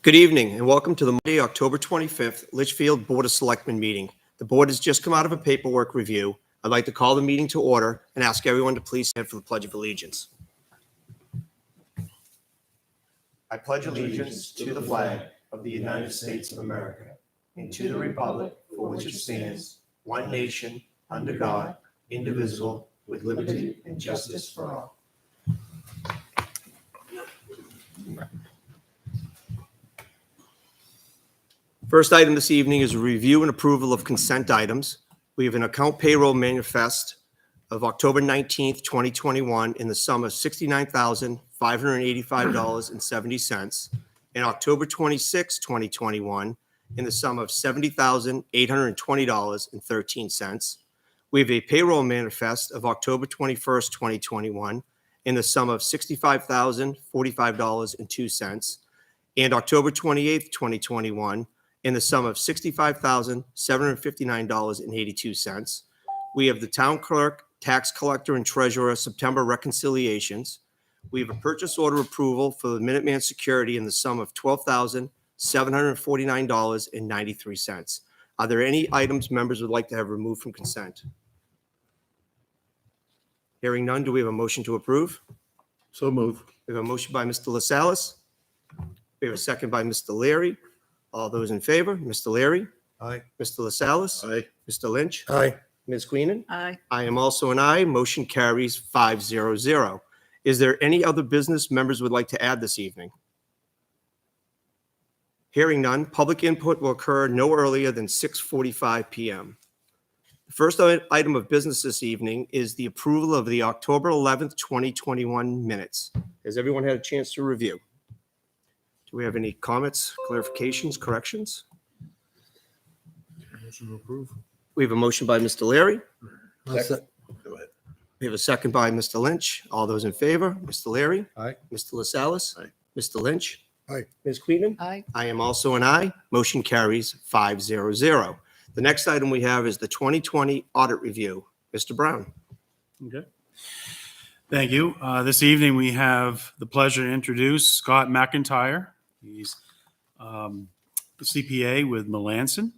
Good evening and welcome to the Monday, October 25th, Litchfield Board of Selectmen meeting. The board has just come out of a paperwork review. I'd like to call the meeting to order and ask everyone to please stand for the Pledge of Allegiance. I pledge allegiance to the flag of the United States of America and to the republic for which it stands, one nation, under God, indivisible, with liberty and justice for all. First item this evening is a review and approval of consent items. We have an account payroll manifest of October 19th, 2021 in the sum of $69,585.70 and October 26th, 2021 in the sum of $70,820.13. We have a payroll manifest of October 21st, 2021 in the sum of $65,045.02 and October 28th, 2021 in the sum of $65,759.82. We have the town clerk, tax collector, and treasurer September reconciliations. We have a purchase order approval for the Minuteman Security in the sum of $12,749.93. Are there any items members would like to have removed from consent? Hearing none, do we have a motion to approve? So move. We have a motion by Mr. LaSalle's. We have a second by Mr. Leary. All those in favor, Mr. Leary, Aye. Mr. LaSalle's, Aye. Mr. Lynch, Aye. Ms. Queenan. Aye. I am also an aye. Motion carries 5-0. Is there any other business members would like to add this evening? Hearing none, public input will occur no earlier than 6:45 p.m. The first item of business this evening is the approval of the October 11th, 2021 minutes. Has everyone had a chance to review? Do we have any comments, clarifications, corrections? Motion to approve. We have a motion by Mr. Leary. Go ahead. We have a second by Mr. Lynch. All those in favor, Mr. Leary, Aye. Mr. LaSalle's, Aye. Mr. Lynch, Aye. Ms. Queenan. Aye. I am also an aye. Motion carries 5-0. The next item we have is the 2020 audit review. Mr. Brown. Okay. Thank you. This evening, we have the pleasure to introduce Scott McIntyre. He's the CPA with Melanson.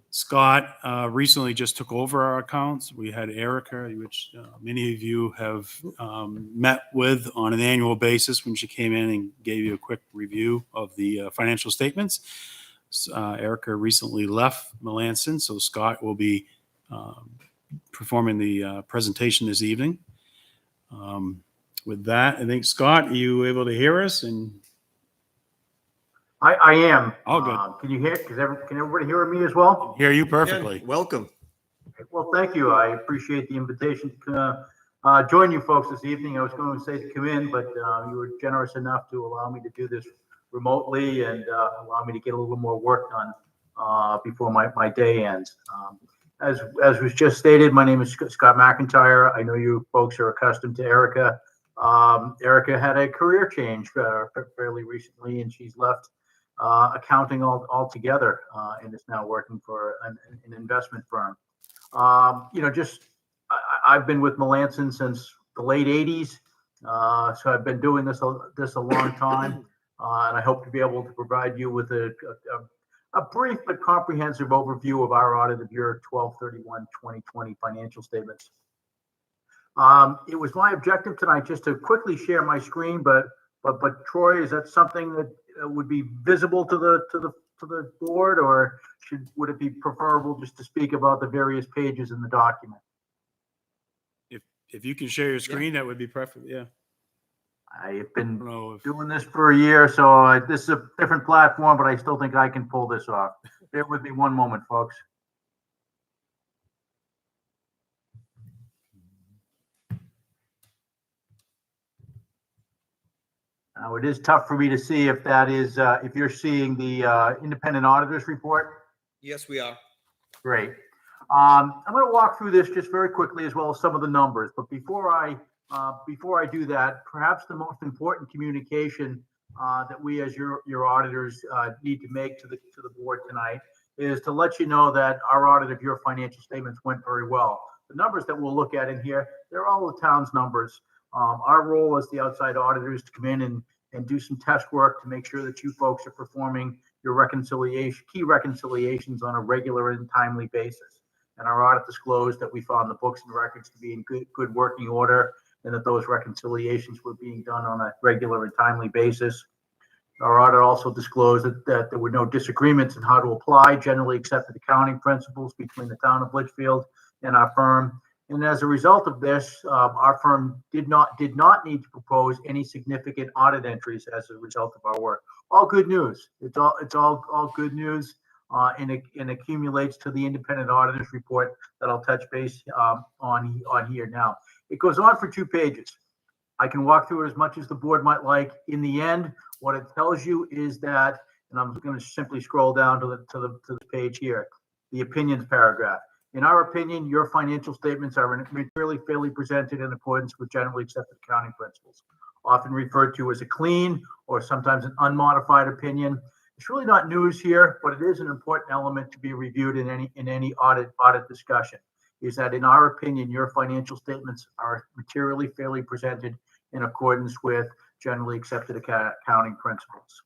Scott recently just took over our accounts. We had Erica, which many of you have met with on an annual basis when she came in and gave you a quick review of the financial statements. Erica recently left Melanson, so Scott will be performing the presentation this evening. With that, I think, Scott, are you able to hear us? And I am. Oh, good. Can you hear? Can everybody hear me as well? Hear you perfectly. Yeah, welcome. Well, thank you. I appreciate the invitation to join you folks this evening. I was going to say to come in, but you were generous enough to allow me to do this remotely and allow me to get a little more work done before my day ends. As was just stated, my name is Scott McIntyre. I know you folks are accustomed to Erica. Erica had a career change fairly recently, and she's left accounting altogether and is now working for an investment firm. I've been with Melanson since the late 80s, so I've been doing this a long time, and I hope to be able to provide you with a brief but comprehensive overview of our audit of your 12/31/2020 financial statements. It was my objective tonight just to quickly share my screen, but Troy, is that something that would be visible to the board, or would it be preferable just to speak about the various pages in the document? If you can share your screen, that would be perfect. Yeah. I've been doing this for a year, so this is a different platform, but I still think I can pull this off. Bear with me one moment, folks. Now, it is tough for me to see if that is, if you're seeing the independent auditors report. Yes, we are. Great. I'm going to walk through this just very quickly, as well as some of the numbers. But before I do that, perhaps the most important communication that we, as your auditors, need to make to the board tonight is to let you know that our audit of your financial statements went very well. The numbers that we'll look at in here, they're all the town's numbers. Our role as the outside auditors to come in and do some test work to make sure that you folks are performing your key reconciliations on a regular and timely basis. And our audit disclosed that we found the books and records to be in good working order, and that those reconciliations were being done on a regular and timely basis. Our audit also disclosed that there were no disagreements in how to apply generally accepted accounting principles between the town of Litchfield and our firm. And as a result of this, our firm did not need to propose any significant audit entries as a result of our work. All good news. It's all good news, and it accumulates to the independent auditors report that I'll touch base on here now. It goes on for 2 pages. I can walk through it as much as the board might like. In the end, what it tells you is that, and I'm going to simply scroll down to the page here, the opinions paragraph. In our opinion, your financial statements are materially fairly presented in accordance with generally accepted accounting principles, often referred to as a clean or sometimes an unmodified opinion. It's really not news here, but it is an important element to be reviewed in any audit discussion. Is that in our opinion, your financial statements are materially fairly presented in accordance with generally accepted accounting principles.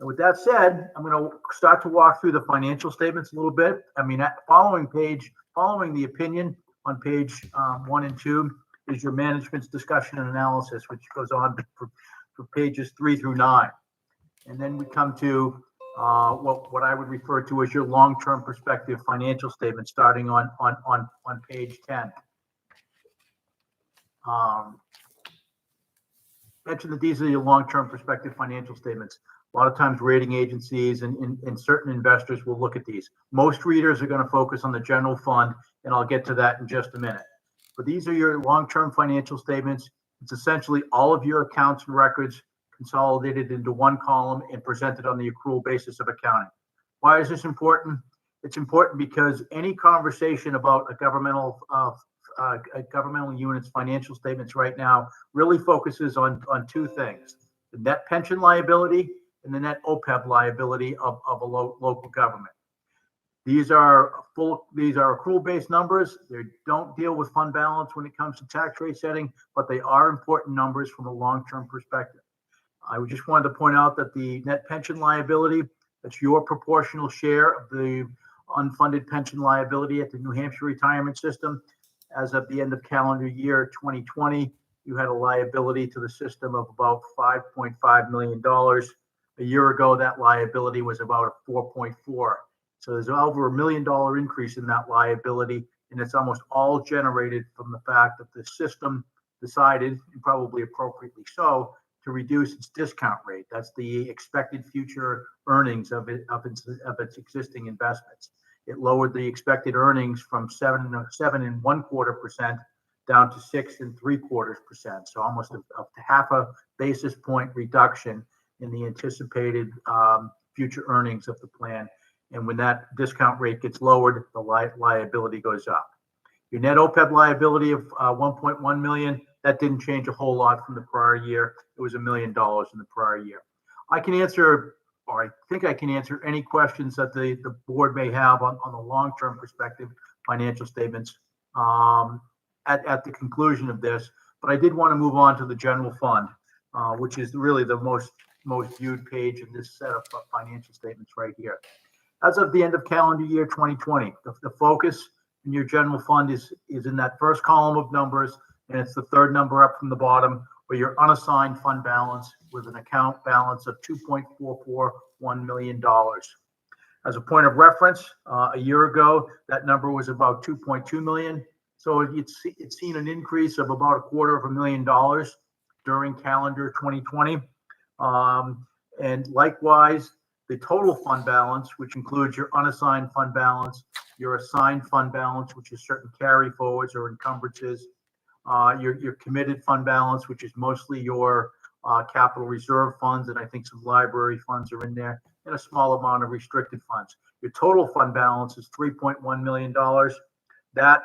And with that said, I'm going to start to walk through the financial statements a little bit. I mean, following the opinion on page 1 and 2 is your management's discussion and analysis, which goes on for pages 3 through 9. And then we come to what I would refer to as your long-term perspective financial statement, starting on page 10. Mention that these are your long-term perspective financial statements. A lot of times rating agencies and certain investors will look at these. Most readers are going to focus on the general fund, and I'll get to that in just a minute. But these are your long-term financial statements. It's essentially all of your accounts and records consolidated into one column and presented on the accrual basis of accounting. Why is this important? It's important because any conversation about a governmental unit's financial statements right now really focuses on 2 things: the net pension liability and the net OPEB liability of a local government. These are accrual-based numbers. They don't deal with fund balance when it comes to tax rate setting, but they are important numbers from a long-term perspective. I just wanted to point out that the net pension liability, that's your proportional share of the unfunded pension liability at the New Hampshire retirement system. As of the end of calendar year 2020, you had a liability to the system of about $5.5 million. A year ago, that liability was about 4.4. So there's over $1 million increase in that liability, and it's almost all generated from the fact that the system decided, and probably appropriately so, to reduce its discount rate. That's the expected future earnings of its existing investments. It lowered the expected earnings from 7.25% down to 6.75%. So almost a half a basis point reduction in the anticipated future earnings of the plan. And when that discount rate gets lowered, the liability goes up. Your net OPEB liability of $1.1 million, that didn't change a whole lot from the prior year. It was $1 million in the prior year. I can answer, or I think I can answer, any questions that the board may have on the long-term perspective financial statements at the conclusion of this. But I did want to move on to the general fund, which is really the most viewed page of this set of financial statements right here. As of the end of calendar year 2020, the focus in your general fund is in that first column of numbers, and it's the third number up from the bottom, where your unassigned fund balance with an account balance of $2.441 million. As a point of reference, a year ago, that number was about $2.2 million. So it's seen an increase of about $250,000 during calendar 2020. And likewise, the total fund balance, which includes your unassigned fund balance, your assigned fund balance, which is certain carry forwards or encumbrances, your committed fund balance, which is mostly your capital reserve funds, and I think some library funds are in there, and a small amount of restricted funds. Your total fund balance is $3.1 million. That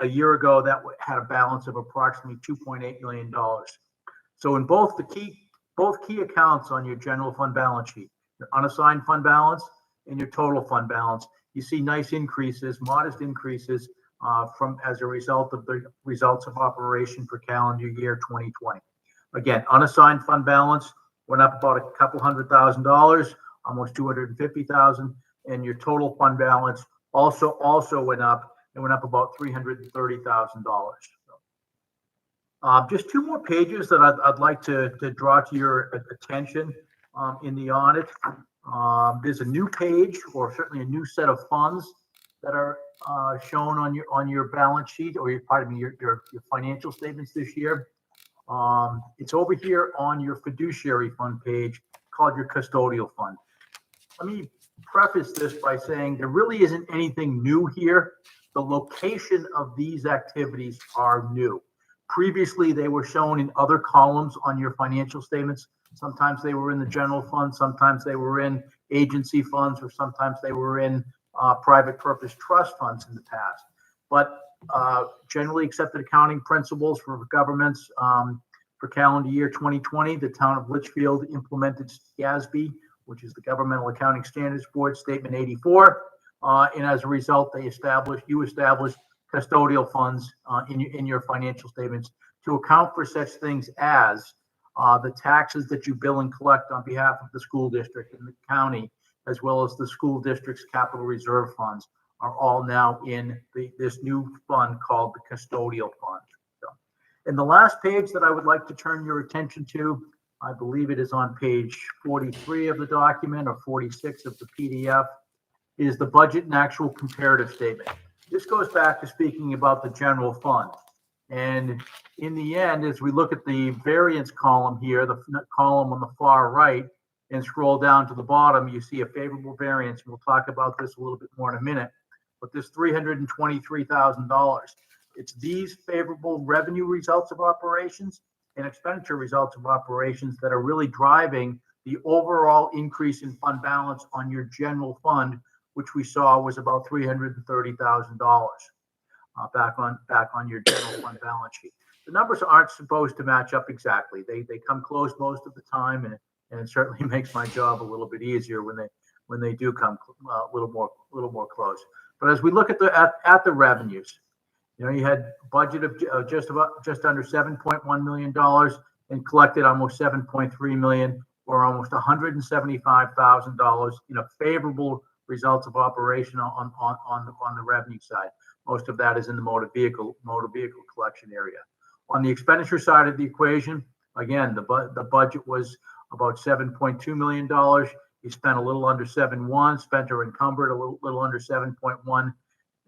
a year ago, that had a balance of approximately $2.8 million. So in both key accounts on your general fund balance sheet, your unassigned fund balance and your total fund balance, you see nice increases, modest increases as a result of the results of operation for calendar year 2020. Again, unassigned fund balance went up about a couple $100,000, almost 250,000, and your total fund balance also went up. It went up about $330,000. Just two more pages that I'd like to draw to your attention in the audit. There's a new page, or certainly a new set of funds that are shown on your balance sheet, or your financial statements this year. It's over here on your fiduciary fund page called your custodial fund. Let me preface this by saying there really isn't anything new here. The location of these activities are new. Previously, they were shown in other columns on your financial statements. Sometimes they were in the general fund, sometimes they were in agency funds, or sometimes they were in private purpose trust funds in the past. But generally accepted accounting principles for governments for calendar year 2020, the town of Litchfield implemented GASB, which is the Governmental Accounting Standards Board Statement 84. And as a result, you established custodial funds in your financial statements to account for such things as the taxes that you bill and collect on behalf of the school district and the county, as well as the school district's capital reserve funds, are all now in this new fund called the custodial fund. So, and the last page that I would like to turn your attention to, I believe it is on page 43 of the document, or 46 of the PDF, is the budget and actual comparative statement. This goes back to speaking about the general fund. And in the end, as we look at the variance column here, the column on the far right, and scroll down to the bottom, you see a favorable variance. We'll talk about this a little bit more in a minute. But this $323,000, it's these favorable revenue results of operations and expenditure results of operations that are really driving the overall increase in fund balance on your general fund, which we saw was about $330,000 back on your general fund balance sheet. The numbers aren't supposed to match up exactly. They come close most of the time, and it certainly makes my job a little bit easier when they do come a little more close. But as we look at the revenues, you had a budget of just under $7.1 million and collected almost $7.3 million, or almost $175,000 in a favorable results of operation on the revenue side. Most of that is in the motor vehicle collection area. On the expenditure side of the equation, again, the budget was about $7.2 million. You spent a little under 7.1, spent or encumbered a little under 7.1,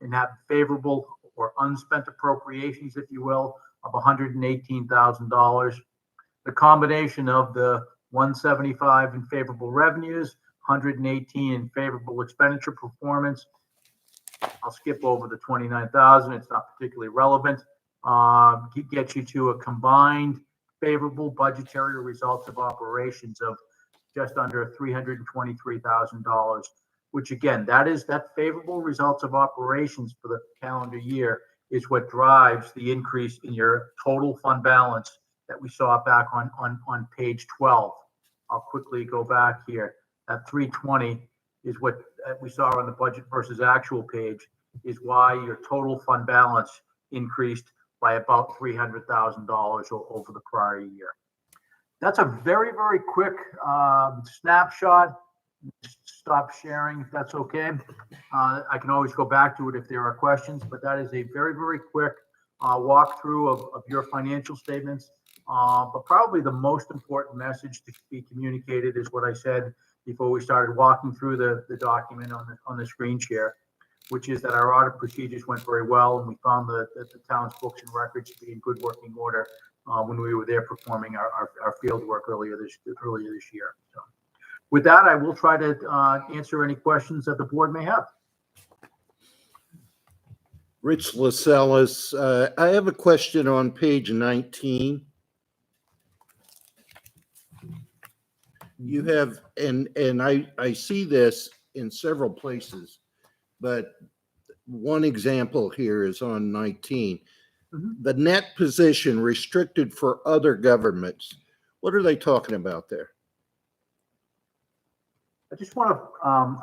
and have favorable or unspent appropriations, if you will, of $118,000. The combination of the 175 in favorable revenues, 118 in favorable expenditure performance. I'll skip over the 29,000. It's not particularly relevant. Get you to a combined favorable budgetary results of operations of just under $323,000, which again, that favorable results of operations for the calendar year is what drives the increase in your total fund balance that we saw back on page 12. I'll quickly go back here. That 320 is what we saw on the budget versus actual page, is why your total fund balance increased by about $300,000 over the prior year. That's a very, very quick snapshot. Stop sharing if that's okay. I can always go back to it if there are questions, but that is a very, very quick walkthrough of your financial statements. But probably the most important message to be communicated is what I said before we started walking through the document on the screen share, which is that our audit procedures went very well, and we found that the town's books and records to be in good working order when we were there performing our field work earlier this year. So with that, I will try to answer any questions that the board may have. Rich Lascelles, I have a question on page 19. You have, and I see this in several places, but one example here is on 19. The net position restricted for other governments. What are they talking about there? I just want to,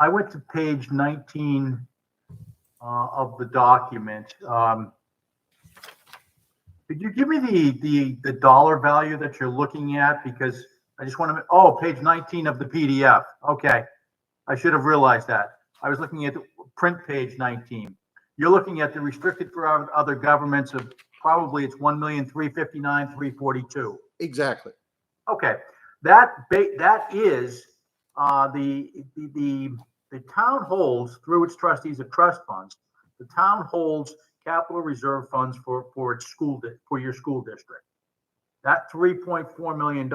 I went to page 19 of the document. Could you give me the dollar value that you're looking at? Because I just want to, oh, page 19 of the PDF. Okay. I should have realized that. I was looking at the print page 19. You're looking at the restricted for other governments of probably it's 1,359,342. Exactly. Okay, that is the town holds through its trustees of trust funds. The town holds capital reserve funds for its for your school district. That $3.4 million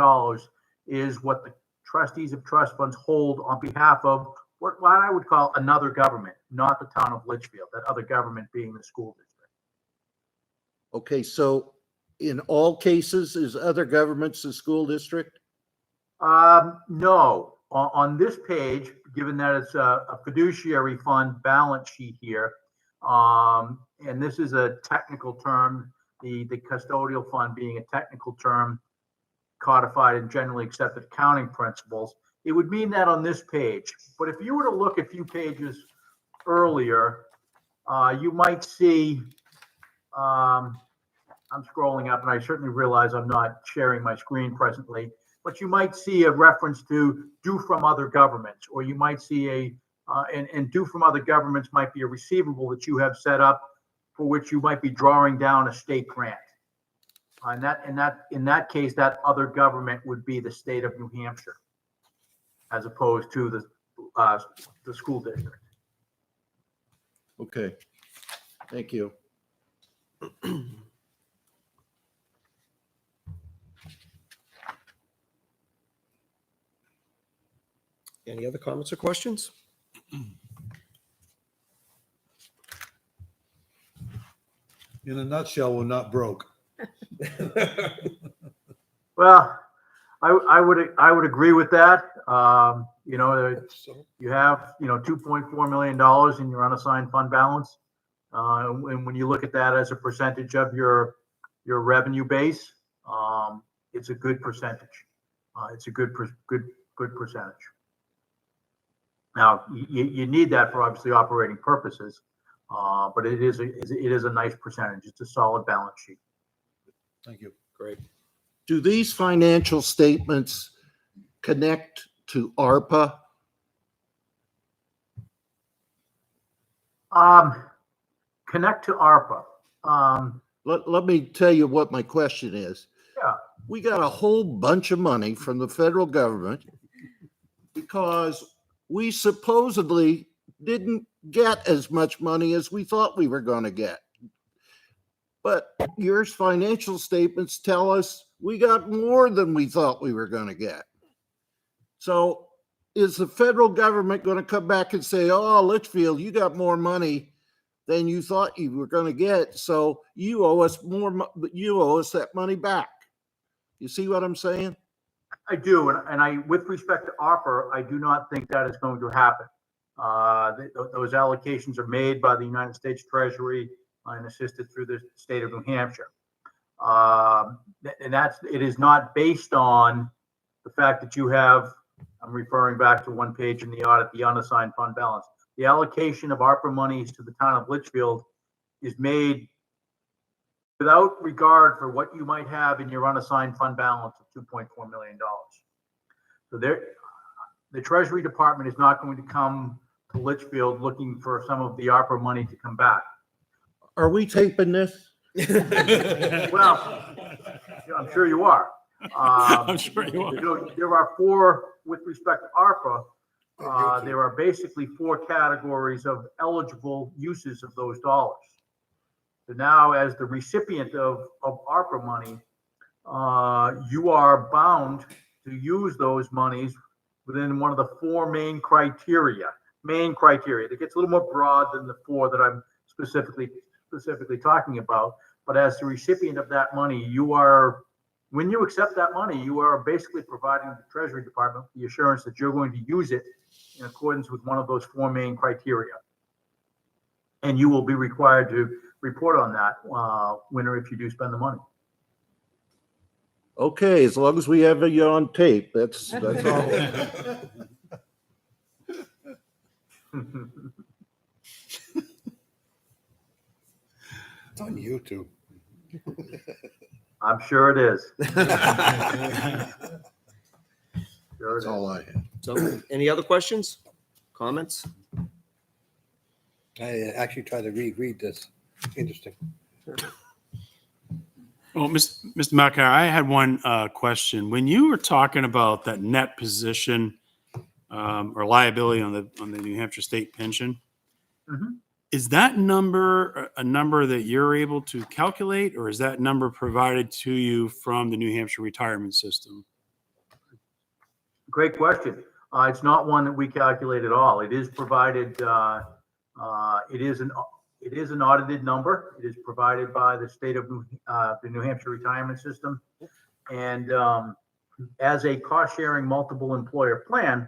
is what the trustees of trust funds hold on behalf of what I would call another government, not the town of Litchfield. That other government being the school district. Okay, so in all cases, is other governments the school district? No, on this page, given that it's a fiduciary fund balance sheet here, and this is a technical term, the custodial fund being a technical term codified in generally accepted accounting principles, it would mean that on this page. But if you were to look a few pages earlier, you might see, I'm scrolling up and I certainly realize I'm not sharing my screen presently, but you might see a reference to due from other governments, or you might see and due from other governments might be a receivable that you have set up for which you might be drawing down a state grant. In that case, that other government would be the state of New Hampshire, as opposed to the school district. Okay, thank you. Any other comments or questions? In a nutshell, we're not broke. Well, I would agree with that. You know, you have, $2.4 million in your unassigned fund balance. And when you look at that as a percentage of your revenue base, it's a good percentage. It's a good percentage. Now, you need that for obviously operating purposes, but it is a nice percentage. It's a solid balance sheet. Thank you. Great. Do these financial statements connect to ARPA? Connect to ARPA. Let me tell you what my question is. Yeah. We got a whole bunch of money from the federal government because we supposedly didn't get as much money as we thought we were going to get. But your financial statements tell us we got more than we thought we were going to get. So is the federal government going to come back and say, oh, Litchfield, you got more money than you thought you were going to get, so you owe us you owe us that money back? You see what I'm saying? I do, and I, with respect to ARPA, I do not think that is going to happen. Those allocations are made by the United States Treasury and assisted through the state of New Hampshire. And it is not based on the fact that you have, I'm referring back to one page in the audit, the unassigned fund balance. The allocation of ARPA monies to the town of Litchfield is made without regard for what you might have in your unassigned fund balance of $2.4 million. So the Treasury Department is not going to come to Litchfield looking for some of the ARPA money to come back. Are we taping this? Well, I'm sure you are. I'm sure you are. There are four, with respect to ARPA, there are basically four categories of eligible uses of those dollars. So now, as the recipient of ARPA money, you are bound to use those monies within one of the four main criteria. That gets a little more broad than the four that I'm specifically talking about. But as the recipient of that money, when you accept that money, you are basically providing the Treasury Department the assurance that you're going to use it in accordance with one of those four main criteria. And you will be required to report on that when or if you do spend the money. Okay, as long as we have you on tape, that's all. It's on YouTube. I'm sure it is. That's all I have. So, any other questions, comments? I actually tried to reread this. Interesting. Well, Mr. McIntyre, I had one question. When you were talking about that net position or liability on the New Hampshire state pension, Mhm. is that number a number that you're able to calculate, or is that number provided to you from the New Hampshire retirement system? Great question. It's not one that we calculate at all. It is provided, it is an audited number. It is provided by the state of the New Hampshire retirement system. And as a cost sharing multiple employer plan,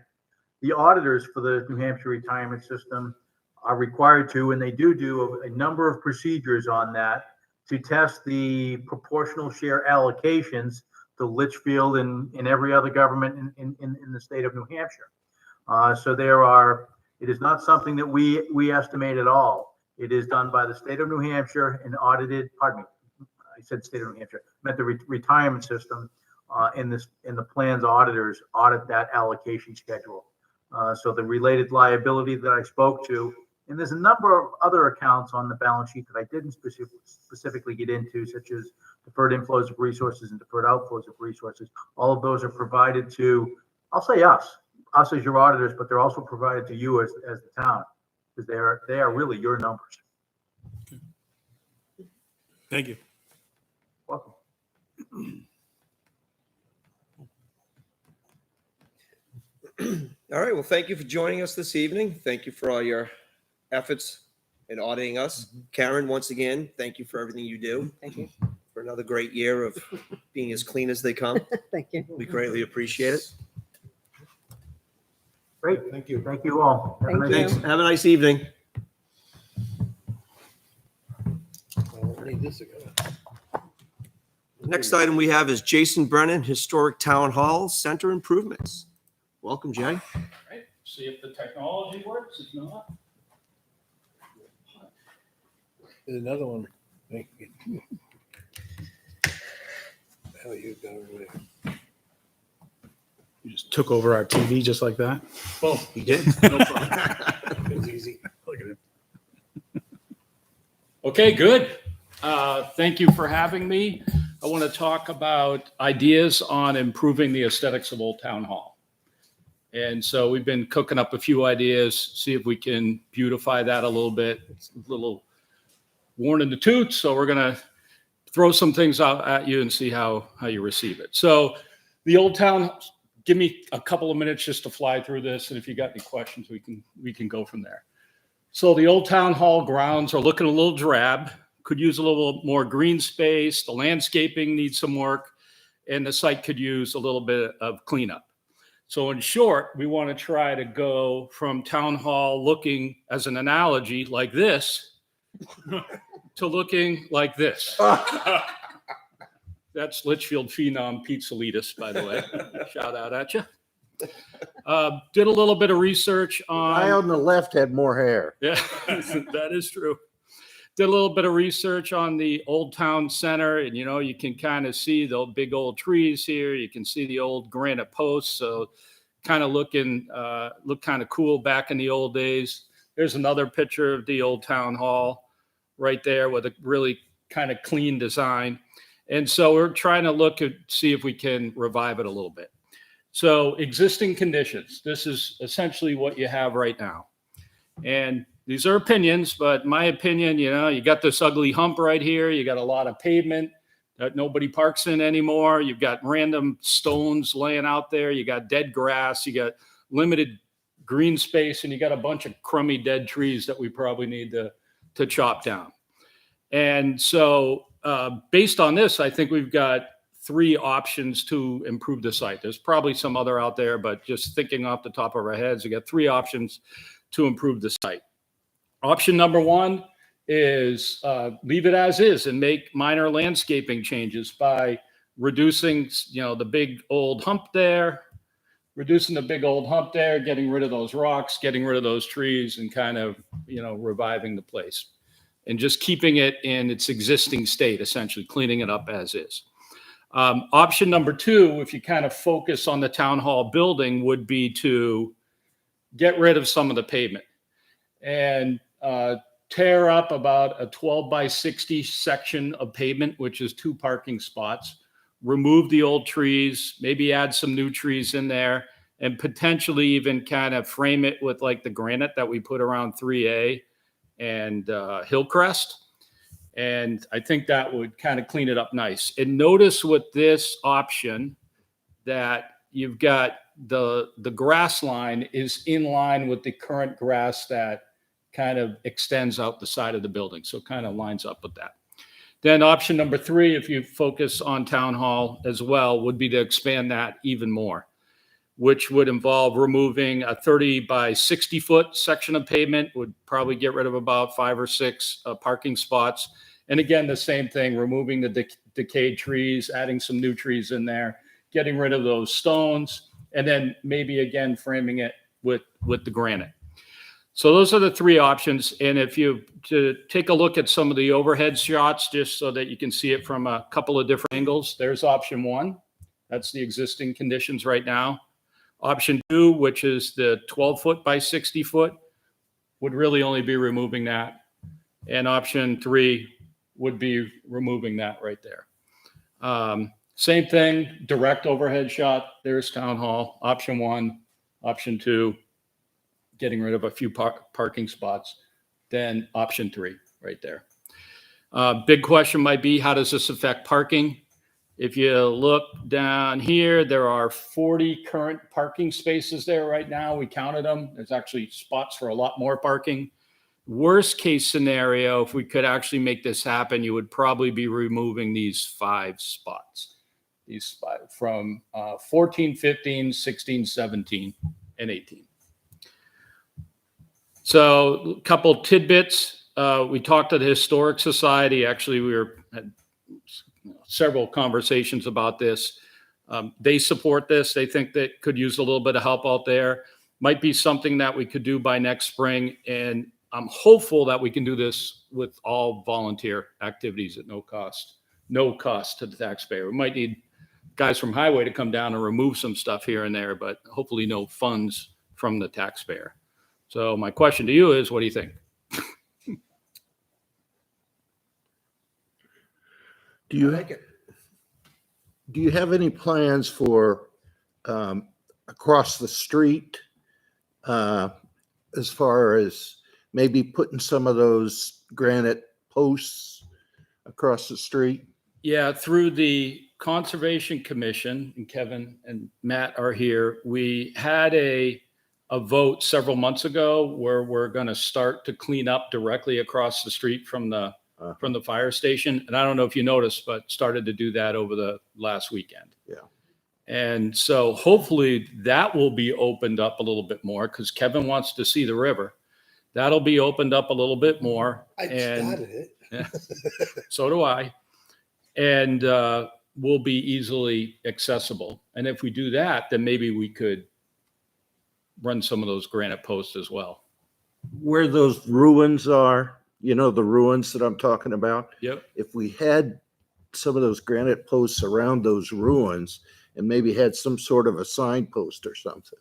the auditors for the New Hampshire retirement system are required to, and they do a number of procedures on that to test the proportional share allocations to Litchfield and every other government in the state of New Hampshire. So it is not something that we estimate at all. It is done by the state of New Hampshire and audited, pardon me, I said state of New Hampshire, meant the retirement system, in the plan's auditors audit that allocation schedule. So the related liability that I spoke to, and there's a number of other accounts on the balance sheet that I didn't specifically get into, such as deferred inflows of resources and deferred outflows of resources. All of those are provided to, I'll say us as your auditors, but they're also provided to you as the town, because they are really your numbers. Thank you. Welcome. All right, well, thank you for joining us this evening. Thank you for all your efforts in auditing us. Karen, once again, thank you for everything you do. Thank you. For another great year of being as clean as they come. Thank you. We greatly appreciate it. Great. Thank you. Thank you all. Have a Thank nice you. Thanks. evening. Have a nice evening. I'll read this again. Next item we have is Jason Brennan, Historic Town Hall Center Improvements. Welcome, Jay. Right, see if the technology works, if not. There's another one. Thank you. Hell, you got over there. You just took over our TV just like that. Well, He did. It was easy. Look at it. okay, good. Thank you for having me. I want to talk about ideas on improving the aesthetics of Old Town Hall. And so we've been cooking up a few ideas, see if we can beautify that a little bit. It's a little worn in the tooth, so we're going to throw some things out at you and see how you receive it. So the Old Town, give me a couple of minutes just to fly through this, and if you got any questions, we can go from there. So the Old Town Hall grounds are looking a little drab, could use a little more green space. The landscaping needs some work, and the site could use a little bit of cleanup. So in short, we want to try to go from Town Hall looking, as an analogy, like this, to looking like this. That's Litchfield Phenom Pizzalitis, by the way. Shout out at you. Did a little bit of research The guy on. on the left had more hair. Yeah, that is true. Did a little bit of research on the Old Town Center, and you can kind of see the big old trees here. You can see the old granite posts, so kind of look kind of cool back in the old days. There's another picture of the Old Town Hall right there with a really kind of clean design. And so we're trying to see if we can revive it a little bit. So existing conditions, this is essentially what you have right now. And these are opinions, but my opinion, you got this ugly hump right here. You got a lot of pavement that nobody parks in anymore. You've got random stones laying out there. You got dead grass. You got limited green space, and you got a bunch of crummy dead trees that we probably need to chop down. And so based on this, I think we've got 3 options to improve the site. There's probably some other out there, but just thinking off the top of our heads, we got 3 options to improve the site. Option number 1 is leave it as is and make minor landscaping changes by reducing, the big old hump there, getting rid of those rocks, getting rid of those trees, and kind of, reviving the place and just keeping it in its existing state, essentially cleaning it up as is. Option number 2, if you kind of focus on the town hall building, would be to get rid of some of the pavement and tear up about a 12 by 60 section of pavement, which is 2 parking spots, remove the old trees, maybe add some new trees in there, and potentially even kind of frame it with like the granite that we put around 3A and Hillcrest. And I think that would kind of clean it up nice. And notice with this option that you've got the grass line is in line with the current grass that kind of extends out the side of the building. So it kind of lines up with that. Then option number 3, if you focus on town hall as well, would be to expand that even more, which would involve removing a 30 by 60 foot section of pavement, would probably get rid of about 5 or 6 parking spots. And again, the same thing, removing the decayed trees, adding some new trees in there, getting rid of those stones, and then maybe again framing it with the granite. So those are the 3 options. And if you to take a look at some of the overhead shots, just so that you can see it from a couple of different angles, there's option 1. That's the existing conditions right now. Option 2, which is the 12 foot by 60 foot, would really only be removing that. And option 3 would be removing that right there. Same thing, direct overhead shot. There's town hall. Option 1, option 2, getting rid of a few parking spots. Then option 3 right there. Big question might be, how does this affect parking? If you look down here, there are 40 current parking spaces there right now. We counted them. There's actually spots for a lot more parking. Worst case scenario, if we could actually make this happen, you would probably be removing these 5 spots. These 5 from 14, 15, 16, 17, and 18. So a couple tidbits. We talked to the Historic Society. Actually, we had several conversations about this. They support this. They think that could use a little bit of help out there. Might be something that we could do by next spring. And I'm hopeful that we can do this with all volunteer activities at no cost to the taxpayer. We might need guys from Highway to come down and remove some stuff here and there, but hopefully no funds from the taxpayer. So my question to you is, what do you think? Do you I like it. Do you have any plans for across the street, as far as maybe putting some of those granite posts across the street? Yeah, through the Conservation Commission, and Kevin and Matt are here, we had a vote several months ago where we're going to start to clean up directly across the street from the fire station. And I don't know if you noticed, but started to do that over the last weekend. Yeah. And so hopefully that will be opened up a little bit more, because Kevin wants to see the river. That'll be opened up a little bit more. I started it. Yeah, so do I. And will be easily accessible. And if we do that, then maybe we could run some of those granite posts as well. Where those ruins are, you know, the ruins that I'm talking about. Yep. If we had some of those granite posts around those ruins and maybe had some sort of a signpost or something.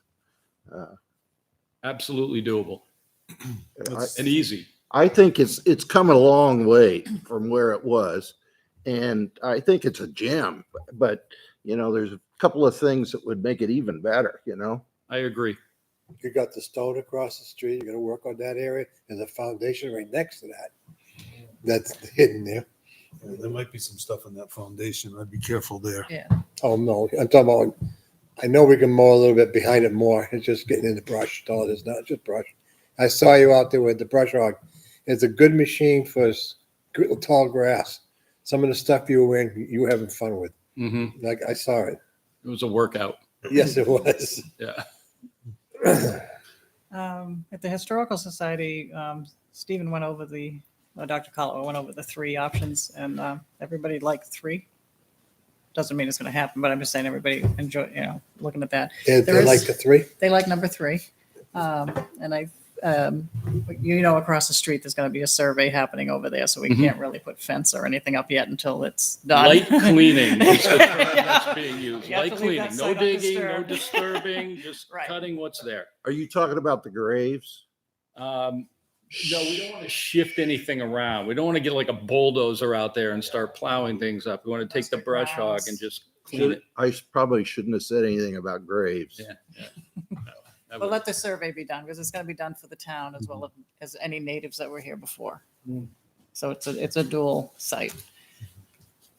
Absolutely doable and easy. I think it's come a long way from where it was. And I think it's a gem, but you know, there's a couple of things that would make it even better, you know? I agree. You got the stone across the street. You're gonna work on that area. There's a foundation right next to that. That's hidden there. Yeah, there might be some stuff in that foundation. I'd be careful there. Oh, no, I'm talking about, I know we can mow a little bit behind it more. It's just getting in the brush. All it is, not just brush. I saw you out there with the brush hog. It's a good machine for tall grass. Some of the stuff you were in, you were having fun with. Mm-hmm. Like, I saw it. It was a workout. Yes, it was. Yeah. At the Historical Society, Stephen went over Dr. Caldwell went over the 3 options, and everybody liked 3. Doesn't mean it's going to happen, but I'm just saying everybody enjoy, looking at that. They There like is- the 3? They like number 3. And across the street, there's going to be a survey happening over there, so we can't really put fence or anything up yet until it's done. Light cleaning is the term that's being used. You have Light to leave that cleaning, no site digging, no undisturbed. disturbing, just Right. cutting what's there. Are you talking about the graves? No, we don't want to shift anything around. We don't want to get like a bulldozer out there and start plowing things up. We want to take the Rustic brush hog grounds. and just clean it. Probably shouldn't have said anything about graves. Yeah. No, that But would- let the survey be done, because it's going to be done for the town as well as any natives that were here before. So it's a dual site.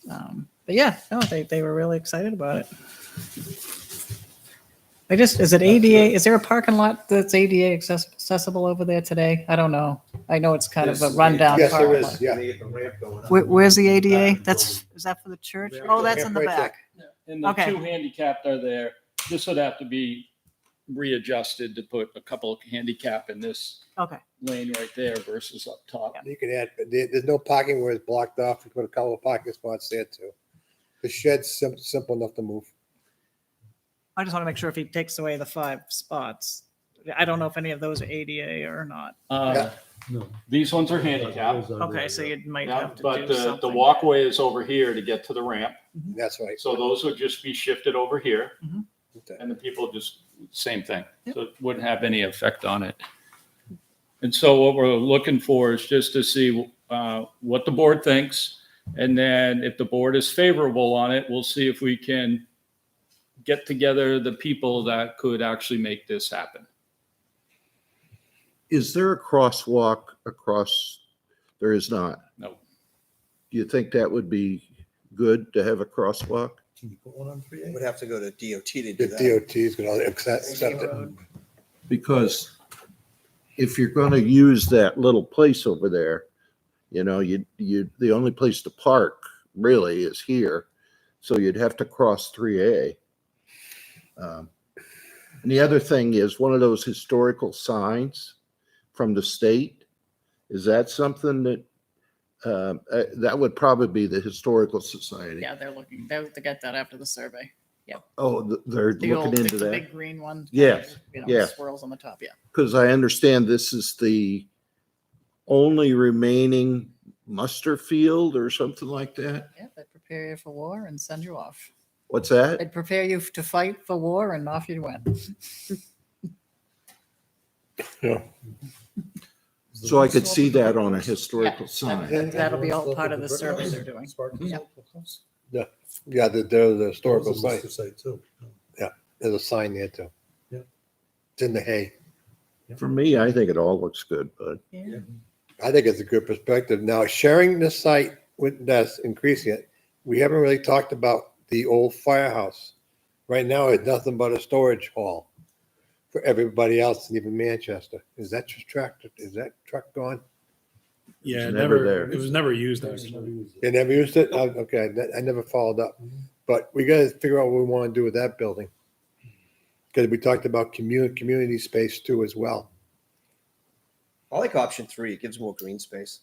But yeah, no, they were really excited about it. Is it ADA, is there a parking lot that's ADA accessible over there today? I don't know. I know it's kind of a rundown Yes, there parking is, lot. yeah. Where's the ADA? Is that for the church? Oh, that's in the Right there. back. And the Okay. 2 handicapped are there. This would have to be readjusted to put a couple of handicap in this Okay. lane right there versus up top. You can add, but there's no parking where it's blocked off. You put a couple of parking spots there too. The shed's simple enough to move. I just want to make sure if he takes away the 5 spots. I don't know if any of those are ADA or not. No. These ones are handicapped. Okay, so you might Yeah, have to but do the something. walkway is over here to get to the ramp. That's right. So those would just be shifted over here Okay. and the people just, same thing. Yep. So it wouldn't have any effect on it. And so what we're looking for is just to see what the board thinks. And then if the board is favorable on it, we'll see if we can get together the people that could actually make this happen. Is there a crosswalk across? There is not. No. Do you think that would be good to have a crosswalk? Can you put one on 3A? Would have to go to DOT to The do that. DOT is going to accept it. Because if you're going to use that little place over there, the only place to park really is here. So you'd have to cross 3A. And the other thing is one of those historical signs from the state. Is that something that, that would probably be the Historical Society? Yeah, they'll get that after the survey. Oh, they're The looking into the that? big green one. Yes, You know, yes. swirls on the top, yeah. Because I understand this is the only remaining muster field or something like that. Yeah, they prepare you for war and send you off. What's that? They'd prepare you to fight for war and off you went. Yeah. So I could see that on a historical sign. That'll be all part of the survey they're doing. Yeah, the historical site. Site too. There's a sign there too. Yeah. It's in the hay. For me, I think it all looks good, but Yeah. I think it's a good perspective. Now, sharing the site with us, increasing it, we haven't really talked about the old firehouse. Right now, it's nothing but a storage hall for everybody else, and even Manchester. Is that truck gone? Yeah, It's never there. it was never used actually. They never used it? Oh, okay, I never followed up. But we gotta figure out what we want to do with that building. Because we talked about community space too as well. I like option 3. It gives more green space.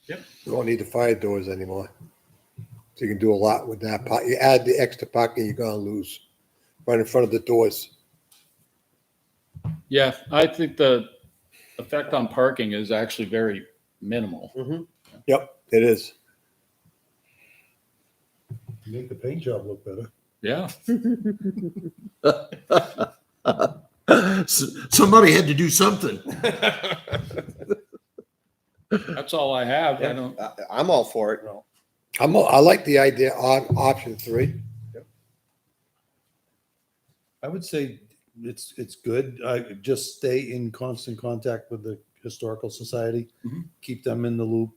We won't need the fire doors anymore. So you can do a lot with that. You add the extra parking, you're gonna lose right in front of the doors. Yeah, I think the effect on parking is actually very minimal. Yep, it is. Make the paint job look better. Yeah. somebody had to do something. That's all I have. I don't, I'm all for it. I like the idea on option 3. I would say it's good. I just stay in constant contact with the Historical Society, keep them in the loop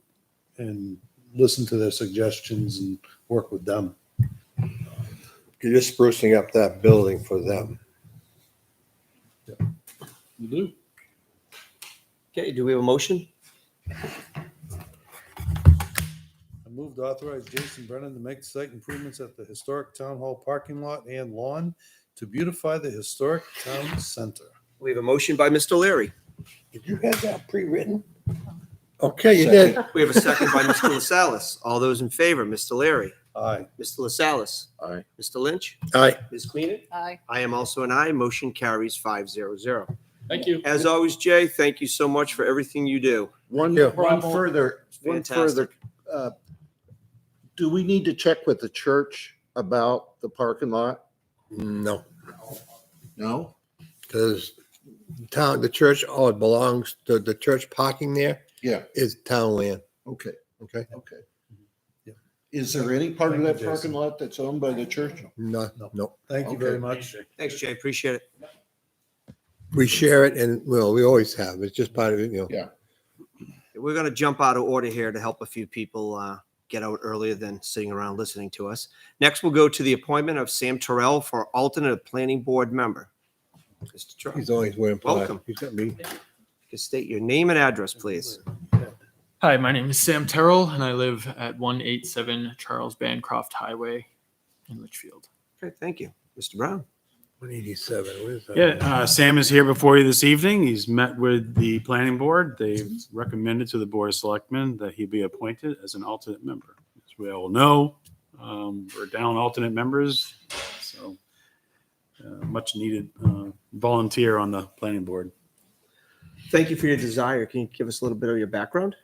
and listen to their suggestions and work with them. You're just sprucing up that building for them. you do. Okay, do we have a motion? I moved to authorize Jason Brennan to make site improvements at the historic town hall parking lot and lawn to beautify the historic town center. We have a motion by Mr. Leary. Did you have that pre-written? Okay, you did. We have a second by Mr. LaSalle's. All those in favor, Mr. Leary, Aye. Mr. LaSalle's, Aye. Mr. Lynch, All right. Ms. Queenan. Aye. I am also an aye. Motion carries 500. Thank you. As always, Jay, thank you so much for everything you do. One Yeah. further, Fantastic. do we need to check with the church about the parking lot? No, No? because the church, oh, it belongs to the church parking there Yeah, is town land, okay, okay? okay. Yeah. Is there any part of Thank you, that parking Jason. lot that's owned by the church? No, no. Thank you Okay. very much. Thanks, Jay. Appreciate it. We share it and, well, we always have. It's just part of it, you know. Yeah. We're going to jump out of order here to help a few people get out earlier than sitting around listening to us. Next, we'll go to the appointment of Sam Terrell for alternate planning board member. Mr. Terrell, He's always wearing plaid. Welcome. He's got me. you can state your name and address, please. Hi, my name is Sam Terrell, and I live at 187 Charles Bancroft Highway in Litchfield. Okay, thank you. Mr. Brown. 187, what is that? Yeah, Sam is here before you this evening. He's met with the planning board. They've recommended to the board of selectmen that he be appointed as an alternate member. As we all know, we're down alternate members, so much needed volunteer on the planning board. Thank you for your desire. Can you give us a little bit of your background?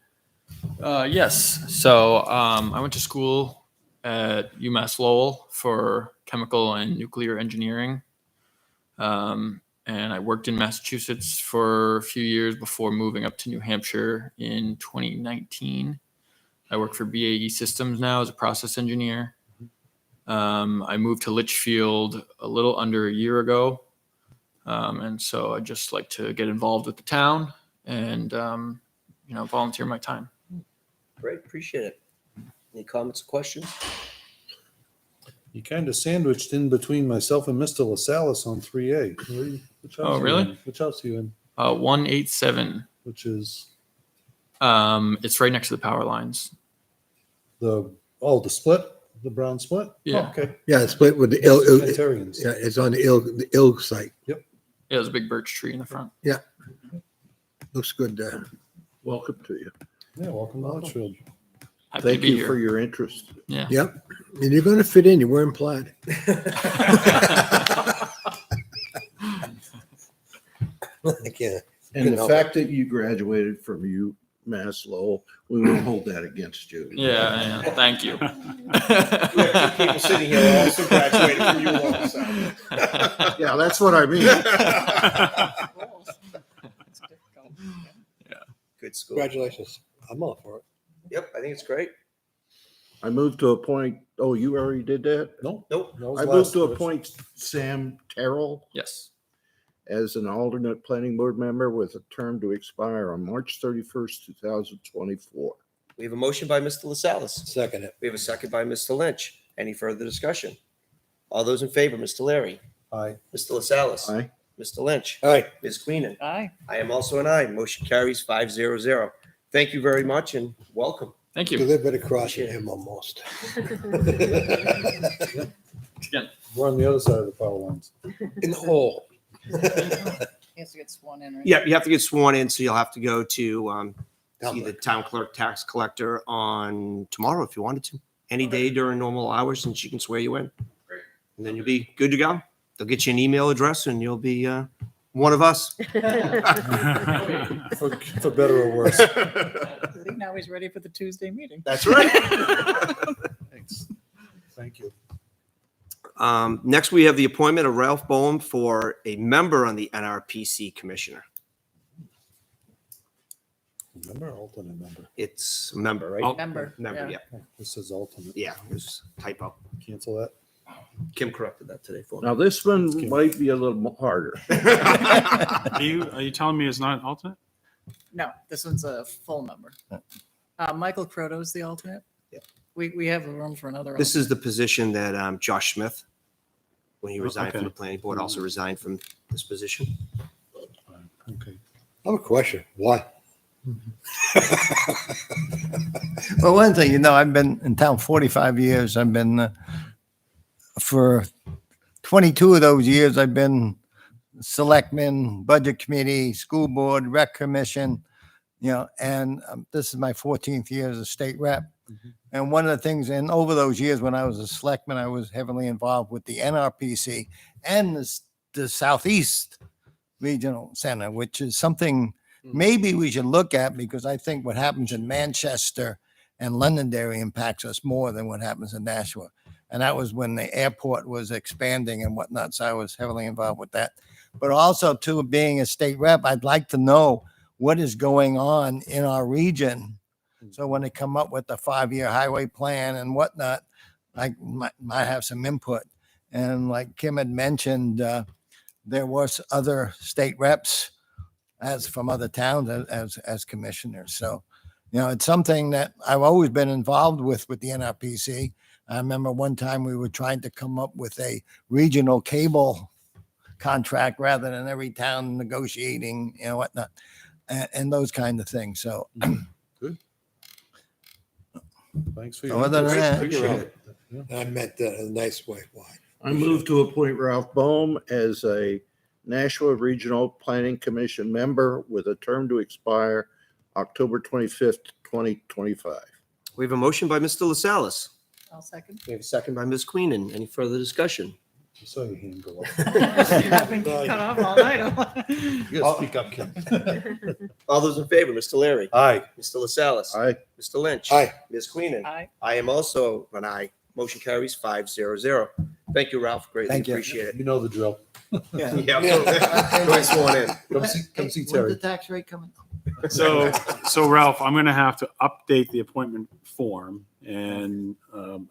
Yes, so I went to school at UMass Lowell for chemical and nuclear engineering. And I worked in Massachusetts for a few years before moving up to New Hampshire in 2019. I work for BAE Systems now as a process engineer. I moved to Litchfield a little under a year ago. And so I just like to get involved with the town and, volunteer my time. Great, appreciate it. Any comments or questions? You kind of sandwiched in between myself and Mr. LaSalle on 3A. Which house Oh, are you really? in? Which house are you in? 187. Which is It's right next to the power lines. the split? The brown split? Yeah. Oh, okay. Yeah, it's split with the Unitarians. yeah, it's on the ill site. Yeah, there's a big birch tree in the front. Looks good there. Welcome to you. Yeah, welcome to Litchfield. Happy Thank to be you here. for your interest. Yeah. Yep. And you're gonna fit in. You're wearing plaid. I can't. And Couldn't the help fact that you graduated from UMass Lowell, we won't hold that against you. Yeah. Thank you. We have two people sitting here who also graduated from you also. Yeah, that's what I mean. Good school. Congratulations. I'm all for it. Yep, I think it's great. I moved to appoint, oh, you already did that? Nope. Nope. that was I last moved to Rich. appoint Sam Terrell Yes. as an alternate planning board member with a term to expire on March 31st, 2024. We have a motion by Mr. LaSalle. Second it. We have a second by Mr. Lynch. Any further discussion? All those in favor, Mr. Larry, Aye. Mr. LaSalle, Aye. Mr. Lynch, All right. Ms. Queenan. Aye. I am also an aye. Motion carries 5-0. Thank you very much and welcome. Thank You you. live right across from him almost. We're on the other side of the power lines. In the hole. He has to get sworn in, right? Yeah, you have to get sworn in, so you'll have to go to Town see the clerk. town clerk, tax collector on tomorrow if you wanted to. Any day during normal hours, and she can swear you in. Great. And then you'll be good to go. They'll get you an email address, and you'll be one of us. For better or worse. I think now he's ready for the Tuesday meeting. That's right. Thanks. Thank you. Next, we have the appointment of Ralph Boehm for a member on the Nrpc commissioner. Member, alternate member. It's a member, right? Member. Member, yeah. yeah. This is alternate. Yeah, it was a typo. Cancel that. Kim corrected that today for me. Now, this one might be a little harder. Are you telling me it's not an alternate? No, this one's a full member. Michael Croto's the alternate. Yeah. We have a room for another. This is the position that Josh Smith, when he resigned from okay. the planning board, also resigned from this position. Okay. I have a question. Why? Well, one thing, I've been in town 45 years. I've been, for 22 of those years, I've been selectman, budget committee, school board, rec commission, and this is my 14th year as a state rep. And one of the things, and over those years when I was a selectman, I was heavily involved with the Nrpc and the Southeast regional center, which is something maybe we should look at, because I think what happens in Manchester and Londonderry impacts us more than what happens in Nashua. And that was when the airport was expanding and whatnot. So I was heavily involved with that. But also, too, being a state rep, I'd like to know what is going on in our region. So when they come up with the 5-year highway plan and whatnot, I might have some input. And like Kim had mentioned, there was other state reps as from other towns as commissioners. So, it's something that I've always been involved with the Nrpc. I remember one time we were trying to come up with a regional cable contract rather than every town negotiating, whatnot, and those kind of things. So Thanks for your. other than that, Appreciate it. I meant that in a nice way. Why? I move to appoint Ralph Boehm as a Nashua Regional Planning Commission member with a term to expire October 25th, 2025. We have a motion by Mr. LaSalle's. I'll second. We have a second by Ms. Queenan. Any further discussion? I saw your hand go up. I've been cut off all night. You gotta speak up, Kim. All those in favor, Mr. Larry, Aye. Mr. LaSalle's, Aye. Mr. Lynch. Aye. Ms. Queenan. Aye. I am also an aye. Motion carries 5-0-0. Thank you, Ralph. Greatly Thank you. appreciate it. You know the drill. yeah. Yeah. Going sworn in. Come see When's Terry. the tax rate coming? So Ralph, I'm going to have to update the appointment form, and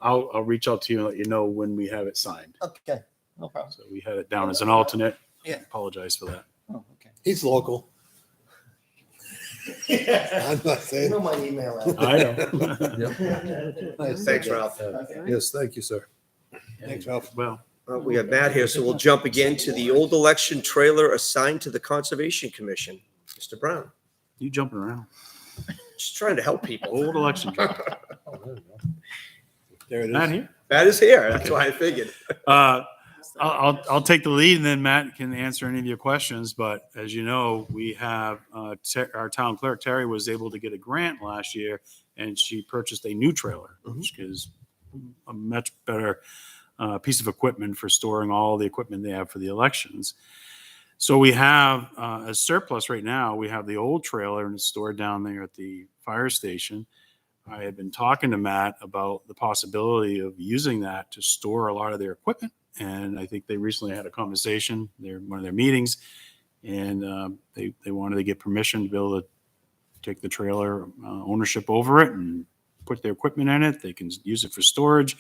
I'll reach out to you and let you know when we have it signed. Okay, no problem. So we had it down as an alternate. Yeah. Apologize for that. Oh, okay. He's local. I'm not saying. my email I know. Thanks, Ralph. Yes, thank you, sir. Thanks, Ralph. Well, We have Matt here, so we'll jump again to the old election trailer assigned to the Conservation Commission. Mr. Brown, you jumping around. just trying to help people. Old election. Oh, there you go. There it Matt is. here. Matt is here. That's why I figured. I'll take the lead, and then Matt can answer any of your questions. But as you know, we have our town clerk Terry was able to get a grant last year, and she purchased a new trailer, which is a much better piece of equipment for storing all the equipment they have for the elections. So we have a surplus right now. We have the old trailer, and it's stored down there at the fire station. I had been talking to Matt about the possibility of using that to store a lot of their equipment. And I think they recently had a conversation, one of their meetings, and they wanted to get permission to be able to take the trailer ownership over it and put their equipment in it. They can use it for storage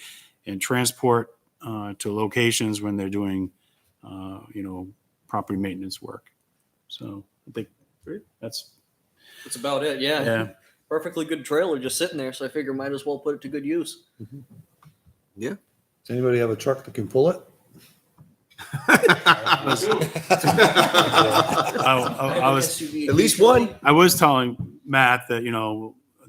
and transport to locations when they're doing, property maintenance work. So I think that's about it. Yeah. yeah. Perfectly good trailer just sitting there. So I figure might as well put it to good use. Does anybody have a truck that can pull it? I was At least one. I was telling Matt that,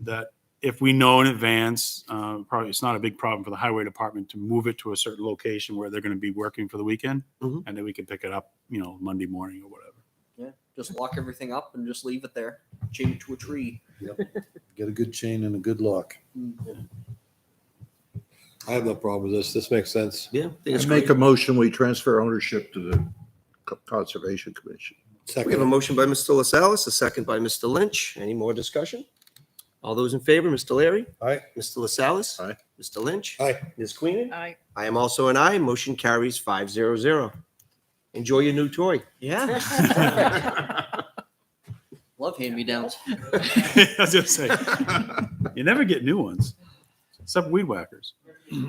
that if we know in advance, probably it's not a big problem for the highway department to move it to a certain location where they're going to be working for the weekend, Mhm. and then we can pick it up, Monday morning or whatever. Yeah. Just lock everything up and just leave it there. Chain it to a tree. Get a good chain and a good lock. I have no problem with this. This makes sense. Yeah, I think it's I make great. a motion, we transfer ownership to the Conservation Commission. We have a Second. motion by Mr. LaSalle's, a second by Mr. Lynch. Any more discussion? All those in favor, Mr. Larry, Aye. Mr. LaSalle's, Aye. Mr. Lynch, Aye. Ms. Queenan. Aye. I am also an aye. Motion carries 5-0-0. Enjoy your new toy. Yeah. Love hand-me-downs. I was going to say, you never get new ones, except weed whackers.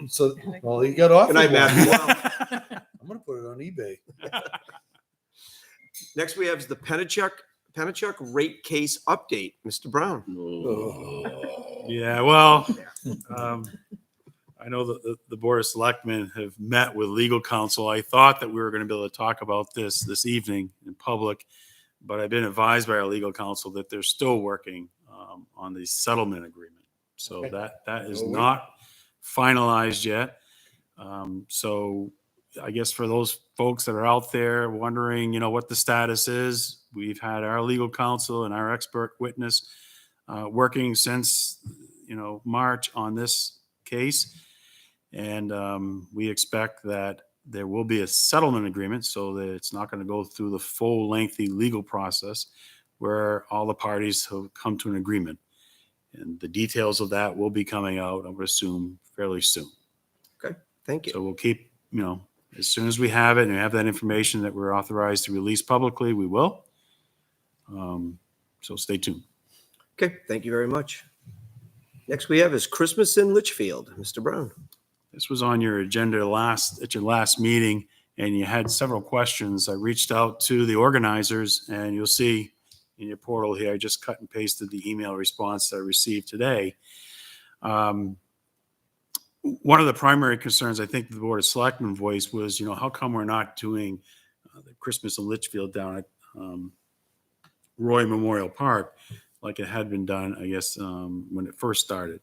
So, well, you got off. Good night, of one. Matthew. I'm gonna put it on eBay. Next, we have the Pennachuck rate case update. Mr. Brown. Yeah, well, I know that the Board of Selectmen have met with legal counsel. I thought that we were going to be able to talk about this evening in public, but I've been advised by our legal counsel that they're still working on the settlement agreement. So that is not finalized yet. So I guess for those folks that are out there wondering, what the status is, we've had our legal counsel and our expert witness working since, March on this case. And we expect that there will be a settlement agreement so that it's not going to go through the full lengthy legal process where all the parties have come to an agreement. And the details of that will be coming out, I would assume, fairly soon. Thank you. So we'll keep, as soon as we have it and have that information that we're authorized to release publicly, we will. So stay tuned. Okay, thank you very much. Next we have is Christmas in Litchfield. Mr. Brown. This was on your agenda at your last meeting, and you had several questions. I reached out to the organizers, and you'll see in your portal here, I just cut and pasted the email response that I received today. One of the primary concerns I think the Board of Selectmen voiced was, how come we're not doing the Christmas in Litchfield down at Roy Memorial Park like it had been done, I guess, when it first started.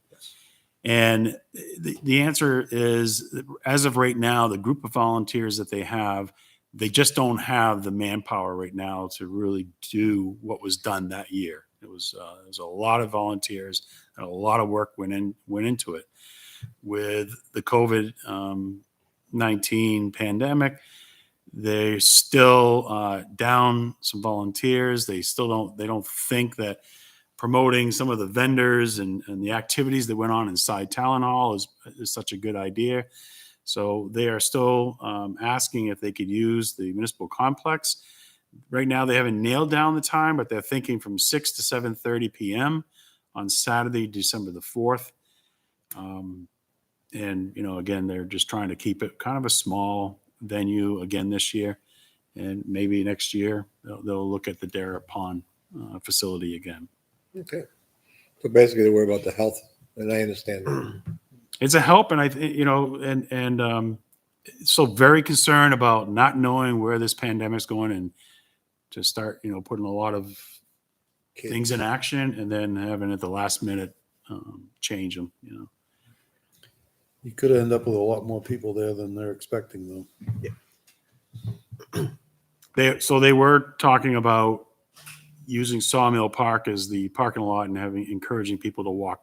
And the answer is, as of right now, the group of volunteers that they have, they just don't have the manpower right now to really do what was done that year. It was a lot of volunteers and a lot of work went into it. With the COVID-19 pandemic, they're still down some volunteers. They don't think that promoting some of the vendors and the activities that went on inside Talon Hall is such a good idea. So they are still asking if they could use the municipal complex. Right now, they haven't nailed down the time, but they're thinking from 6 to 7:30 p.m. on Saturday, December the 4th. And, again, they're just trying to keep it kind of a small venue again this year. And maybe next year, they'll look at the Dara Pond facility again. Okay. So basically they worry about the health, and I understand that. It's a help, and so very concerned about not knowing where this pandemic's going, and to start, putting a lot of things in action and then having at the last minute change them, You could end up with a lot more people there than they're expecting, though. They were talking about using Sawmill Park as the parking lot and encouraging people to walk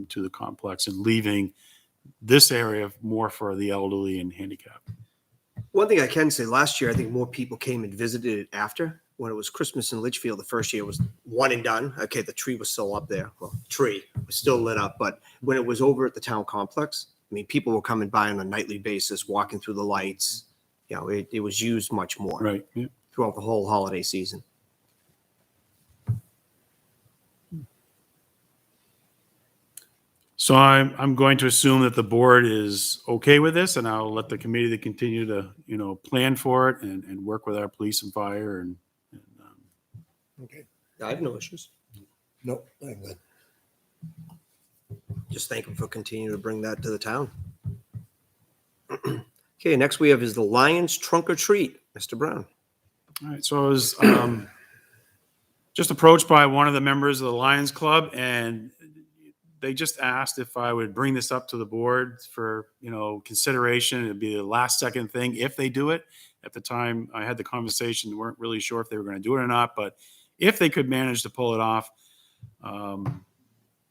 to the complex and leaving this area more for the elderly and handicapped. One thing I can say, last year, I think more people came and visited it after. When it was Christmas in Litchfield, the first year was one and done. Okay, the tree was still up there. Well, tree was still lit up. But when it was over at the town complex, people were coming by on a nightly basis, walking through the lights. It was used much more Right. Yeah. throughout the whole holiday season. So I'm going to assume that the board is okay with this, and I'll let the committee to continue to, plan for it and work with our police and fire. And Okay. I have no issues. Nope, I'm good. Just thank them for continuing to bring that to the town. Okay, next we have is the Lions Trunk or Treat. Mr. Brown. All right, so I was just approached by one of the members of the Lions Club, and they just asked if I would bring this up to the board for, consideration. It'd be the last second thing if they do it. At the time I had the conversation, they weren't really sure if they were going to do it or not, but if they could manage to pull it off,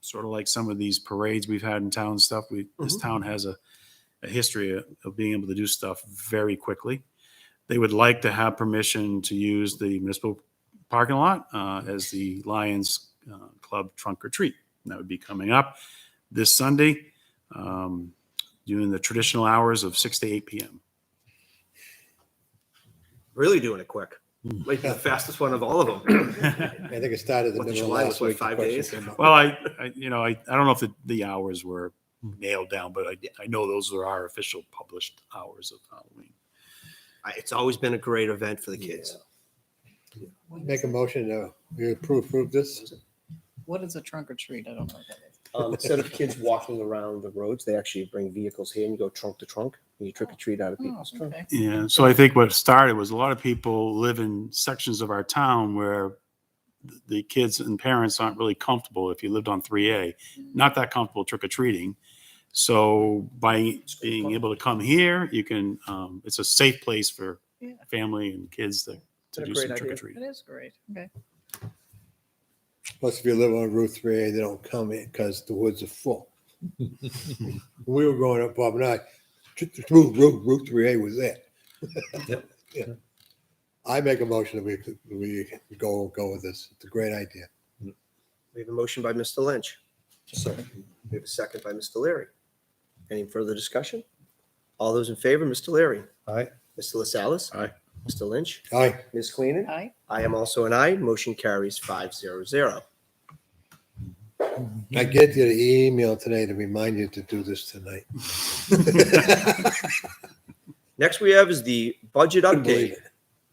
sort of like some of these parades we've had in town and stuff, this town has a history of being able to do stuff very quickly. They would like to have permission to use the municipal parking lot as the Lions Club Trunk or Treat. And that would be coming up this Sunday, during the traditional hours of 6 to 8 p.m. Really doing it quick. Might be the fastest one of all of them. I think it started the What, middle of July last was, what, week. the 5 question days? came up. Well, I don't know if the hours were nailed down, but I know those are our official published hours of Halloween. It's always been a great event for the kids. Make a motion to we approve this. What is a trunk or treat? I don't know what that is. Instead of kids walking around the roads, they actually bring vehicles here and you go trunk to trunk and you trick or treat out of Oh, people's trunk. okay. Yeah, so I think what started was a lot of people live in sections of our town where the kids and parents aren't really comfortable. If you lived on 3A, not that comfortable trick or treating. So by being able to come here, you can. It's a safe place for Yeah. family and kids to It's a do great some trick or idea. treat. It is great. Okay. Plus, if you live on Route 3A, they don't come in because the woods are full. When we were growing up, Bob and I, Route 3A was it. Yep. Yeah. I make a motion that we go with this. It's a great idea. We have a motion by Mr. Lynch. Sorry. We have a second by Mr. Leary. Any further discussion? All those in favor, Mr. Leary, Aye. Mr. LaSalle's. Aye. Mr. Lynch, Aye. Ms. Queenan. Aye. I am also an aye. Motion carries 500. I get you the email today to remind you to do this tonight. Next we have is the budget Couldn't believe update.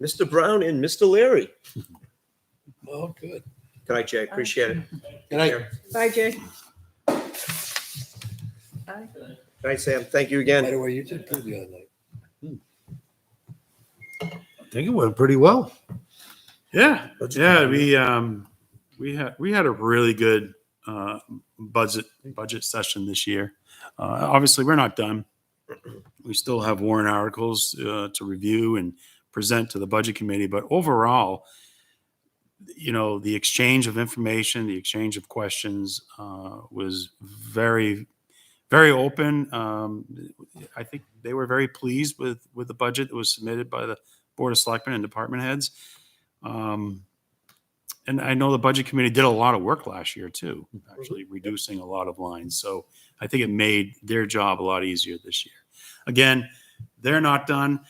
Mr. Brown and Mr. Leary. Oh, good. Good night, Jay. Appreciate it. Good night. Bye, Jay. Bye. Good night, Sam. Thank you By again. the way, you did good the other night. I think it went pretty well. Yeah, we had a really good budget session this year. Obviously, we're not done. We still have warrant articles to review and present to the budget committee. But overall, the exchange of information, the exchange of questions was very, very open. I think they were very pleased with the budget that was submitted by the Board of Selectmen and department heads. And I know the budget committee did a lot of work last year too, actually reducing a lot of lines. So I think it made their job a lot easier this year. Again, they're not done.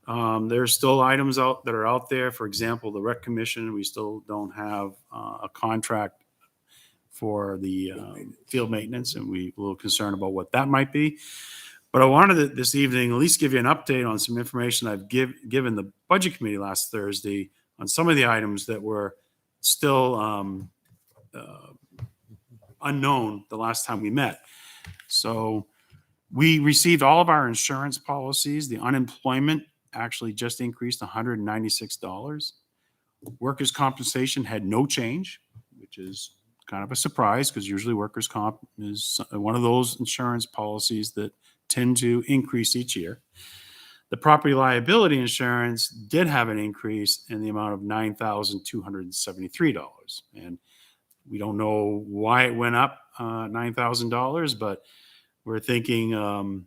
There's still items that are out there. For example, the Rec Commission, we still don't have a contract for the field maintenance, and we're a little concerned about what that might be. But I wanted this evening at least give you an update on some information I've given the budget committee last Thursday on some of the items that were still unknown the last time we met. So we received all of our insurance policies. The unemployment actually just increased $196. Workers' compensation had no change, which is kind of a surprise because usually workers' comp is one of those insurance policies that tend to increase each year. The property liability insurance did have an increase in the amount of $9,273. And we don't know why it went up $9,000, but we're thinking,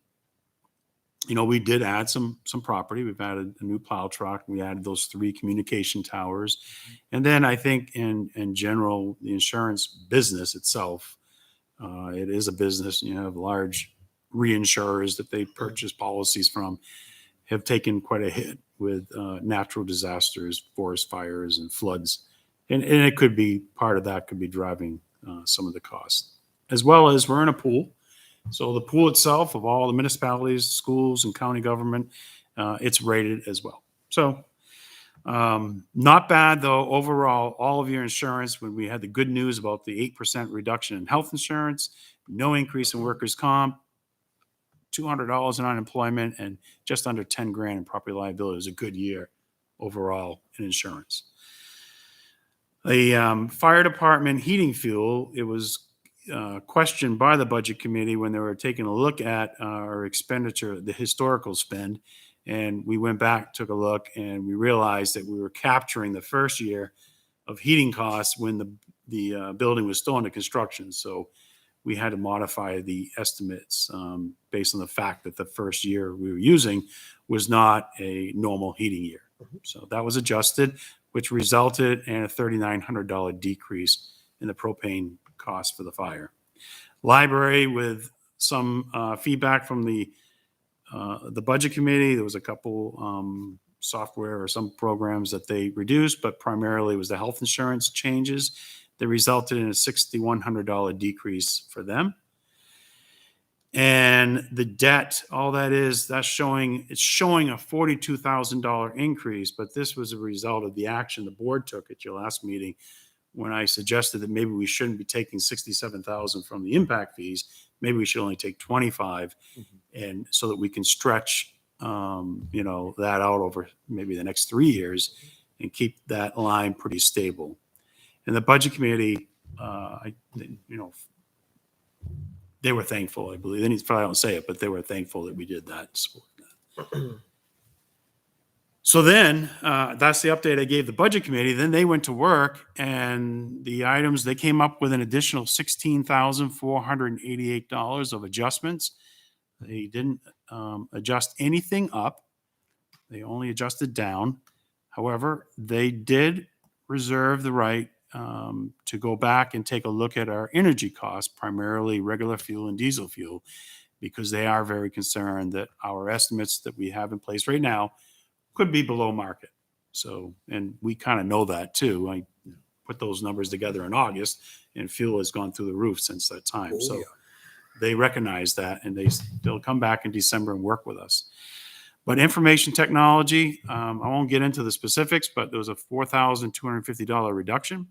we did add some property. We've added a new plow truck. We added those 3 communication towers. And then I think in general, the insurance business itself, it is a business. You have large reinsurers that they purchase policies from, have taken quite a hit with natural disasters, forest fires, and floods. And it could be part of that could be driving some of the costs, as well as we're in a pool. So the pool itself of all the municipalities, schools, and county government, it's rated as well. So not bad, though, overall, all of your insurance, when we had the good news about the 8% reduction in health insurance, no increase in workers' comp, $200 in unemployment, and just under 10 grand in property liability. It was a good year overall in insurance. The fire department heating fuel, it was questioned by the budget committee when they were taking a look at our expenditure, the historical spend. And we went back, took a look, and we realized that we were capturing the first year of heating costs when the building was still under construction. So we had to modify the estimates based on the fact that the first year we were using was not a normal heating year. So that was adjusted, which resulted in a $3,900 decrease in the propane cost for the fire. Library, with some feedback from the budget committee, there was a couple software or some programs that they reduced, but primarily it was the health insurance changes that resulted in a $6,100 decrease for them. And the debt, all that is, it's showing a $42,000 increase, but this was a result of the action the board took at your last meeting when I suggested that maybe we shouldn't be taking $67,000 from the impact fees. Maybe we should only take 25, and so that we can stretch, that out over maybe the next 3 years and keep that line pretty stable. And the budget committee, they were thankful, I believe. They probably don't say it, but they were thankful that we did that. So then, that's the update I gave the budget committee. Then they went to work, and the items, they came up with an additional $16,488 of adjustments. They didn't adjust anything up. They only adjusted down. However, they did reserve the right to go back and take a look at our energy costs, primarily regular fuel and diesel fuel, because they are very concerned that our estimates that we have in place right now could be below market. So, and we kind of know that too. I put those numbers together in August, and fuel has gone through the roof since that time. So they recognize that, and they'll come back in December and work with us. But information technology, I won't get into the specifics, but there was a $4,250 reduction.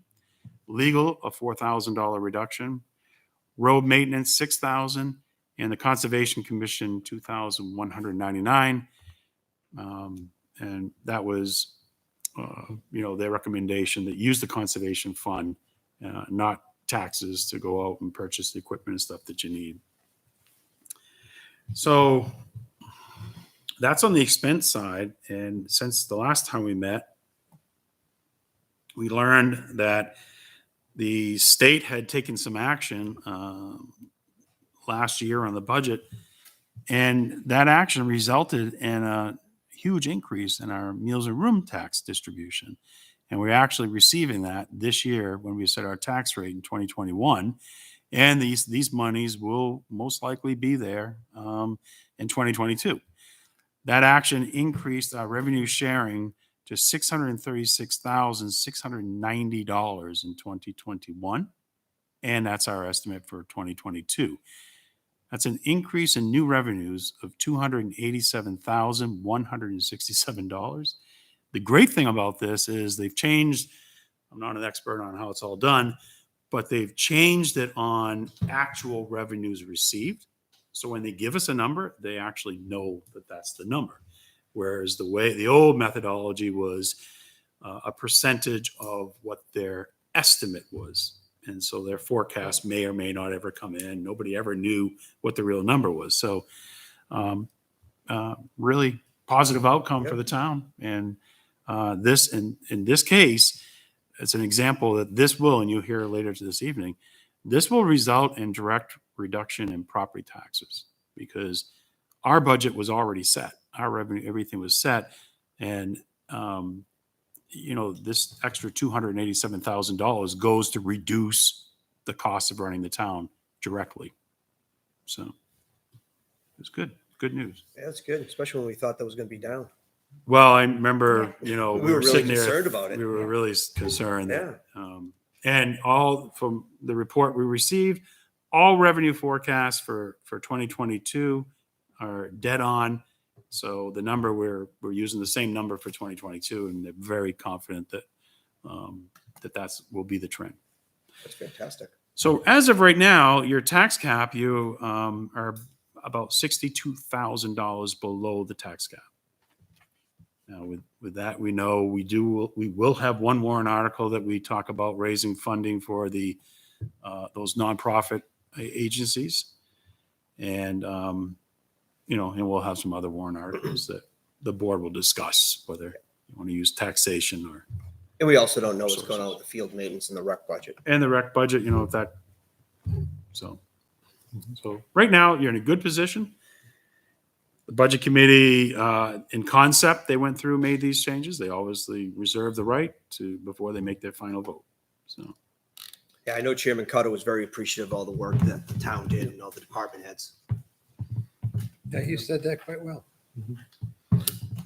Legal, a $4,000 reduction. Road maintenance, $6,000, and the Conservation Commission, $2,199. And that was, their recommendation that use the Conservation Fund, not taxes, to go out and purchase the equipment and stuff that you need. So that's on the expense side. And since the last time we met, we learned that the state had taken some action last year on the budget, and that action resulted in a huge increase in our meals and room tax distribution. And we're actually receiving that this year when we set our tax rate in 2021. And these monies will most likely be there in 2022. That action increased our revenue sharing to $636,690 in 2021. And that's our estimate for 2022. That's an increase in new revenues of $287,167. The great thing about this is they've changed, I'm not an expert on how it's all done, but they've changed it on actual revenues received. So when they give us a number, they actually know that that's the number. Whereas the old methodology was a percentage of what their estimate was. And so their forecast may or may not ever come in. Nobody ever knew what the real number was. So really positive outcome for the town. And in this case, it's an example that this will, and you'll hear later this evening, this will result in direct reduction in property taxes because our budget was already set. Our revenue, everything was set. And, this extra $287,000 goes to reduce the cost of running the town directly. So it's good news. Yeah, that's good, especially when we thought that was going to be down. Well, I remember, We were really sitting there, concerned about it. we were really concerned. Yeah. And all from the report we received, all revenue forecasts for 2022 are dead on. So the number we're using the same number for 2022, and they're very confident that that's will be the trend. That's fantastic. So as of right now, your tax cap, you are about $62,000 below the tax cap. Now, with that, we know we will have one warrant article that we talk about raising funding for the those nonprofit agencies, and and we'll have some other warrant articles that the board will discuss whether you want to use taxation or. And we also don't know what's going on with the field maintenance and the rec budget. And the rec budget, if that. So right now you're in a good position. The budget committee, in concept, they went through, made these changes. They obviously reserve the right to before they make their final vote. So. Yeah, I know Chairman Cutter was very appreciative of all the work that the town did and all the department heads. Yeah, you said that quite well.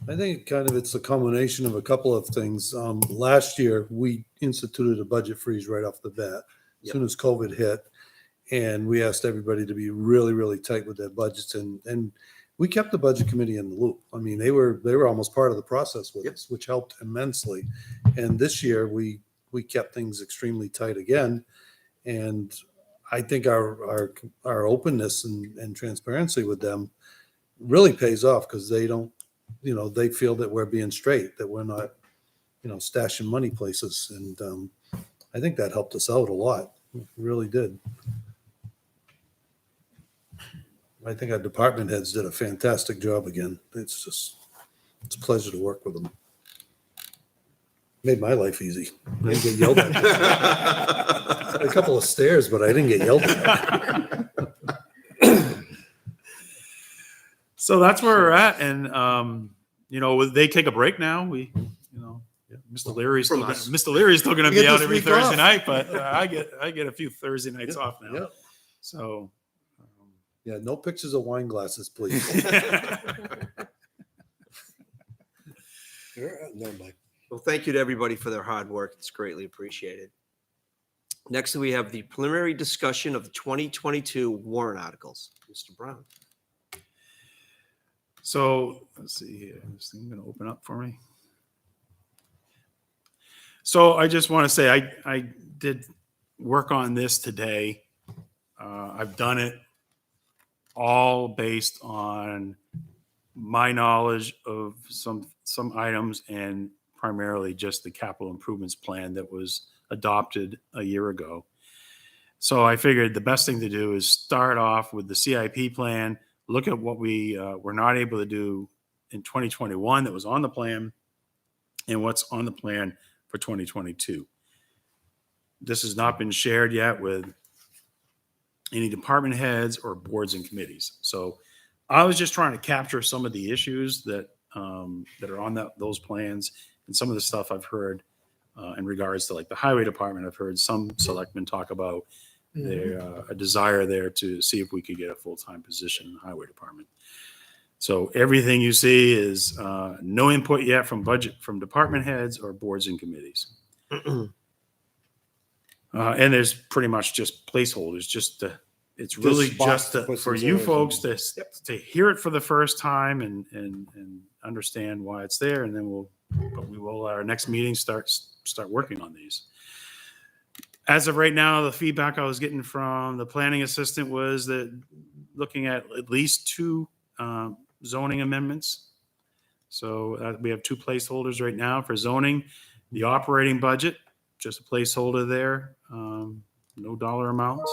I think it's a combination of a couple of things. Last year, we instituted a budget freeze right off the bat, as soon as COVID hit. And we asked everybody to be really, really tight with their budgets. And we kept the budget committee in the loop. I mean, they were almost part of the process with us, which helped immensely. And this year, we kept things extremely tight again. And I think our openness and transparency with them really pays off because they don't, they feel that we're being straight, that we're not, stashing money places. And I think that helped us out a lot. It really did. I think our department heads did a fantastic job again. It's a pleasure to work with them. Made my life easy. I didn't get yelled at. A couple of stares, but I didn't get yelled at. So that's where we're at. And, they take a break now. Mr. Leary's From still, us. Mr. Leary's still going to We get be out this every week Thursday off. night, but I get a few Thursday nights off now. Yeah. So, Yeah, no pictures of wine glasses, please. No, Mike. Well, thank you to everybody for their hard work. It's greatly appreciated. Next, we have the preliminary discussion of the 2022 warrant articles. Mr. Brown. So let's see here. This thing going to open up for me. So I just want to say I did work on this today. I've done it all based on my knowledge of some items and primarily just the capital improvements plan that was adopted a year ago. So I figured the best thing to do is start off with the CIP plan, look at what we were not able to do in 2021 that was on the plan, and what's on the plan for 2022. This has not been shared yet with any department heads or boards and committees. So I was just trying to capture some of the issues that are on those plans and some of the stuff I've heard in regards to like the highway department. I've heard some selectmen talk about a desire there to see if we could get a full-time position in the highway department. So everything you see is no input yet from department heads or boards and committees. And there's pretty much just placeholders, it's really spots just to put for some you zeros in. folks to hear it for the first time and understand why it's there. And then we will, our next meeting start working on these. As of right now, the feedback I was getting from the planning assistant was that looking at least 2 zoning amendments. So we have 2 placeholders right now for zoning. The operating budget, just a placeholder there, no dollar amounts.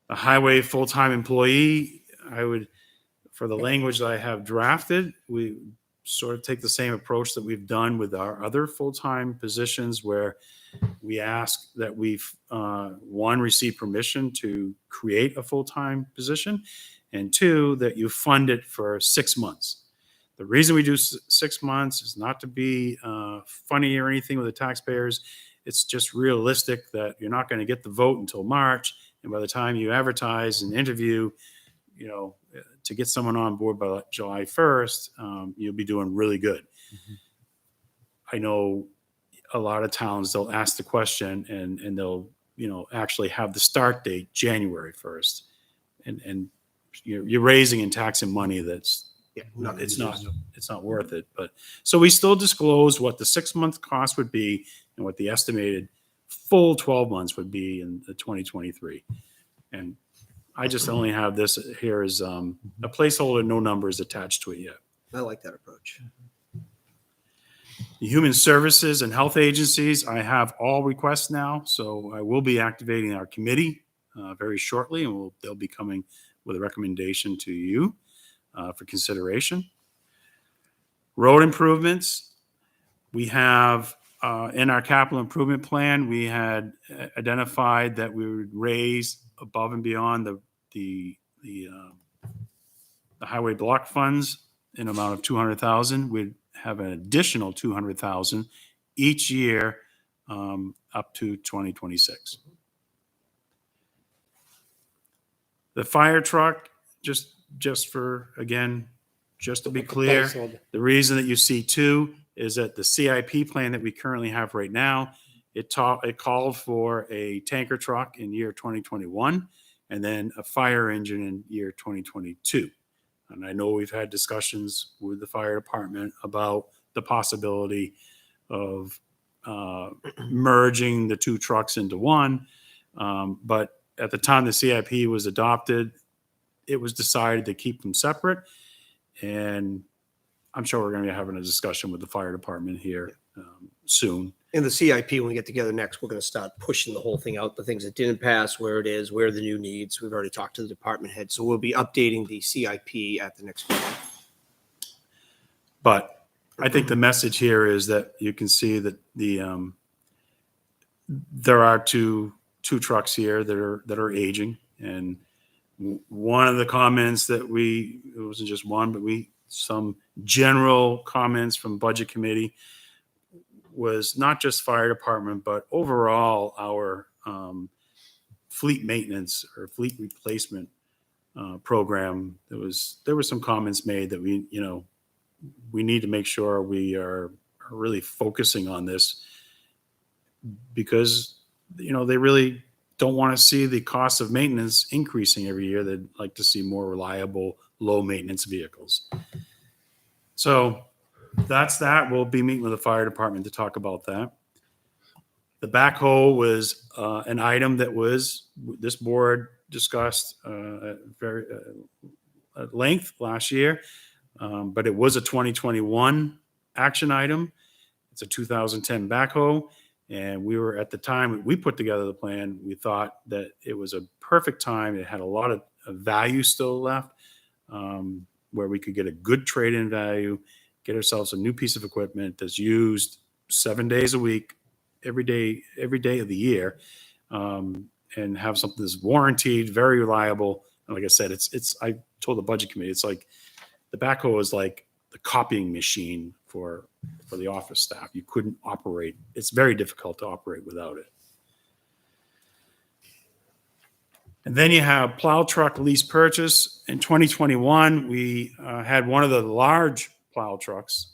A highway full-time employee, for the language that I have drafted, we sort of take the same approach that we've done with our other full-time positions where we ask that we've, one, receive permission to create a full-time position, and 2, that you fund it for 6 months. The reason we do 6 months is not to be funny or anything with the taxpayers. It's just realistic that you're not going to get the vote until March. And by the time you advertise and interview, to get someone on board by July 1st, you'll be doing really good. I know a lot of towns, they'll ask the question and they'll, actually have the start date January 1st. And you're raising and taxing money that's, it's not worth it. But so we still disclose what the 6-month cost would be and what the estimated full 12 months would be in the 2023. And I just only have this here as a placeholder, no numbers attached to it yet. I like that approach. The human services and health agencies, I have all requests now. So I will be activating our committee very shortly, and they'll be coming with a recommendation to you for consideration. Road improvements, we have in our capital improvement plan, we had identified that we would raise above and beyond the highway block funds in amount of 200,000. We'd have an additional 200,000 each year up to 2026. The fire truck, just for, again, just to be clear, Placeholder. the reason that you see 2 is that the CIP plan that we currently have right now, it called for a tanker truck in year 2021 and then a fire engine in year 2022. And I know we've had discussions with the fire department about the possibility of merging the 2 trucks into one. But at the time the CIP was adopted, it was decided to keep them separate. And I'm sure we're going to be having a discussion with the fire department here soon. In the CIP, when we get together next, we're going to start pushing the whole thing out, the things that didn't pass, where it is, where are the new needs. We've already talked to the department head, so we'll be updating the CIP at the next meeting. But I think the message here is that you can see that there are two trucks here that are aging, and One of the comments that it wasn't just one, but some general comments from Budget Committee was not just fire department, but overall our fleet maintenance or fleet replacement program. There were some comments made that we need to make sure we are really focusing on this, because they really don't want to see the cost of maintenance increasing every year. They'd like to see more reliable, low maintenance vehicles. So that's that. We'll be meeting with the fire department to talk about that. The backhoe was an item that this board discussed at length last year, but it was a 2021 action item. It's a 2010 backhoe, and we were, at the time we put together the plan, we thought that it was a perfect time. It had a lot of value still left, where we could get a good trade-in value, get ourselves a new piece of equipment that's used 7 days a week, every day of the year, and have something that's warranted, very reliable. And like I said, I told the Budget Committee, it's like the backhoe is like the copying machine for the office staff. You couldn't operate. It's very difficult to operate without it. And then you have plow truck lease purchase. In 2021, we had one of the large plow trucks.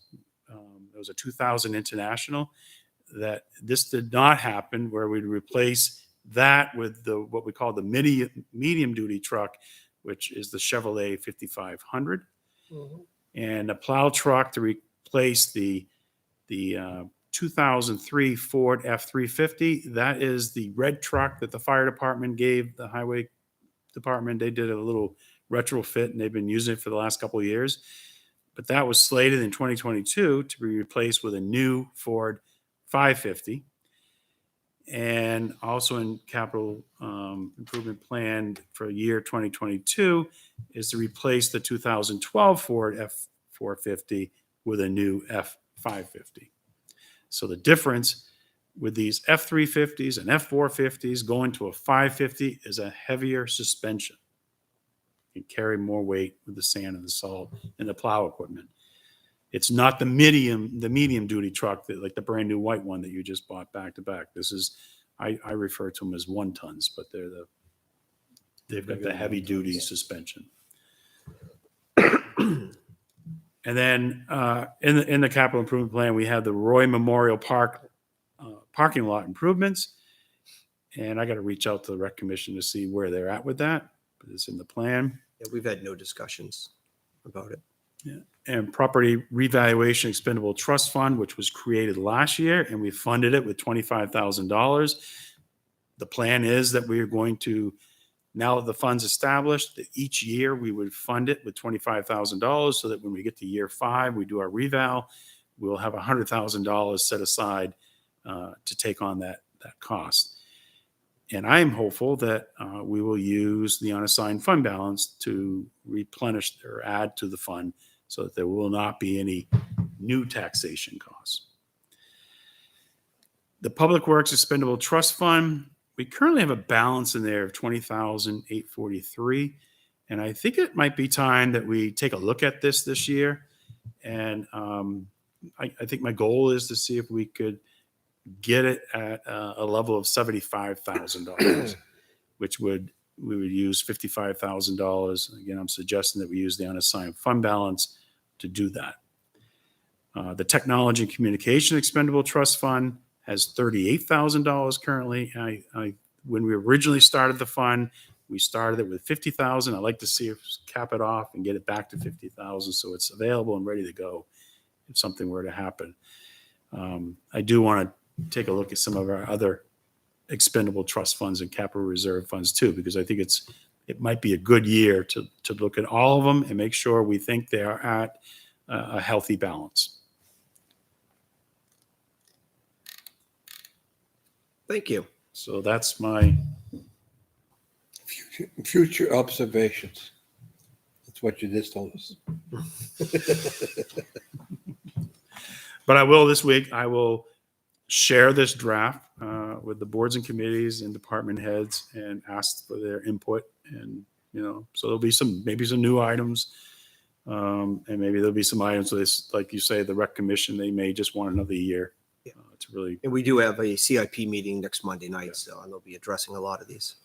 It was a 2000 International. That this did not happen, where we'd replace that with what we call the medium duty truck, which is the Chevrolet 5500, and a plow truck to replace the 2003 Ford F-350. That is the red truck that the fire department gave the highway department. They did a little retrofit, and they've been using it for the last couple of years. But that was slated in 2022 to be replaced with a new Ford 550. And also in capital improvement plan for year 2022 is to replace the 2012 Ford F450 with a new F550. So the difference with these F350s and F450s going to a 550 is a heavier suspension. You carry more weight with the sand and the salt and the plow equipment. It's not the medium duty truck, that like the brand new white one that you just bought back to back. This is, I refer to them as 1 tons, but they've got the heavy duty suspension. And then in the capital improvement plan, we have the Roy Memorial Park parking lot improvements. And I got to reach out to the rec commission to see where they're at with that, but it's in the plan. Yeah, we've had no discussions about it. Yeah. And property revaluation expendable trust fund, which was created last year, and we funded it with $25,000. The plan is that we are going to, now that the fund's established, that each year we would fund it with $25,000, so that when we get to year 5, we do our reval, we'll have $100,000 set aside to take on that cost. And I am hopeful that we will use the unassigned fund balance to replenish or add to the fund, so that there will not be any new taxation costs. The Public Works Expendable Trust Fund, we currently have a balance in there of $20,843. And I think it might be time that we take a look at this year. And I think my goal is to see if we could get it at a level of $75,000, which we would use $55,000. Again, I'm suggesting that we use the unassigned fund balance to do that. The Technology and Communication Expendable Trust Fund has $38,000 currently. When we originally started the fund, we started it with $50,000. I'd like to see us cap it off and get it back to $50,000, so it's available and ready to go if something were to happen. I do want to take a look at some of our other expendable trust funds and capital reserve funds too, because I think it might be a good year to look at all of them and make sure we think they are at a healthy balance. Thank you. So that's my, Future observations. That's what you just told us. but I will this week, I will share this draft with the boards and committees and department heads and ask for their input. And So there'll be maybe some new items. And maybe there'll be some items with this, like you say, the rec commission, they may just want another year to really. And we do have a CIP meeting next Monday night, so and they'll be addressing a lot of these.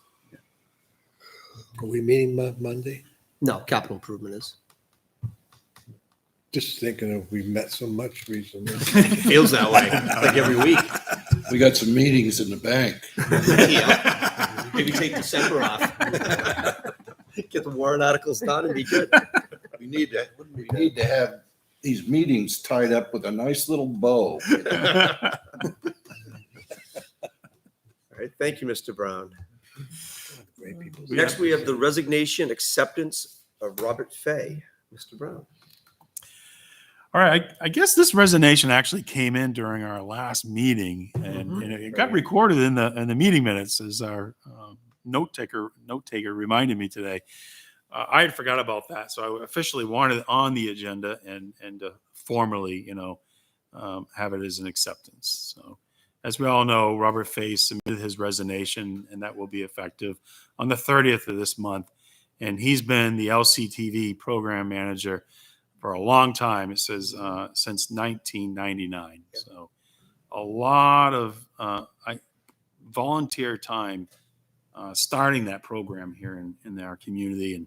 Are we meeting Monday? No, capital improvement is. Just thinking of, we met so much recently. Feels that way, like every week. We got some meetings in the bank. Yeah. Maybe take December off. Get the warrant articles done and be good. We need to have these meetings tied up with a nice little bow. All right, thank you, Mr. Brown. Great people. Next, we have the resignation acceptance of Robert Fay. Mr. Brown. All right, I guess this resignation actually came in during our last meeting, and it got recorded in the meeting minutes, as our note taker reminded me today. I had forgot about that, so I officially wanted it on the agenda and to formally, have it as an acceptance. So, as we all know, Robert Fay submitted his resignation, and that will be effective on the 30th of this month. And he's been the LCTV program manager for a long time. It says since 1999. So a lot of volunteer time starting that program here in our community. And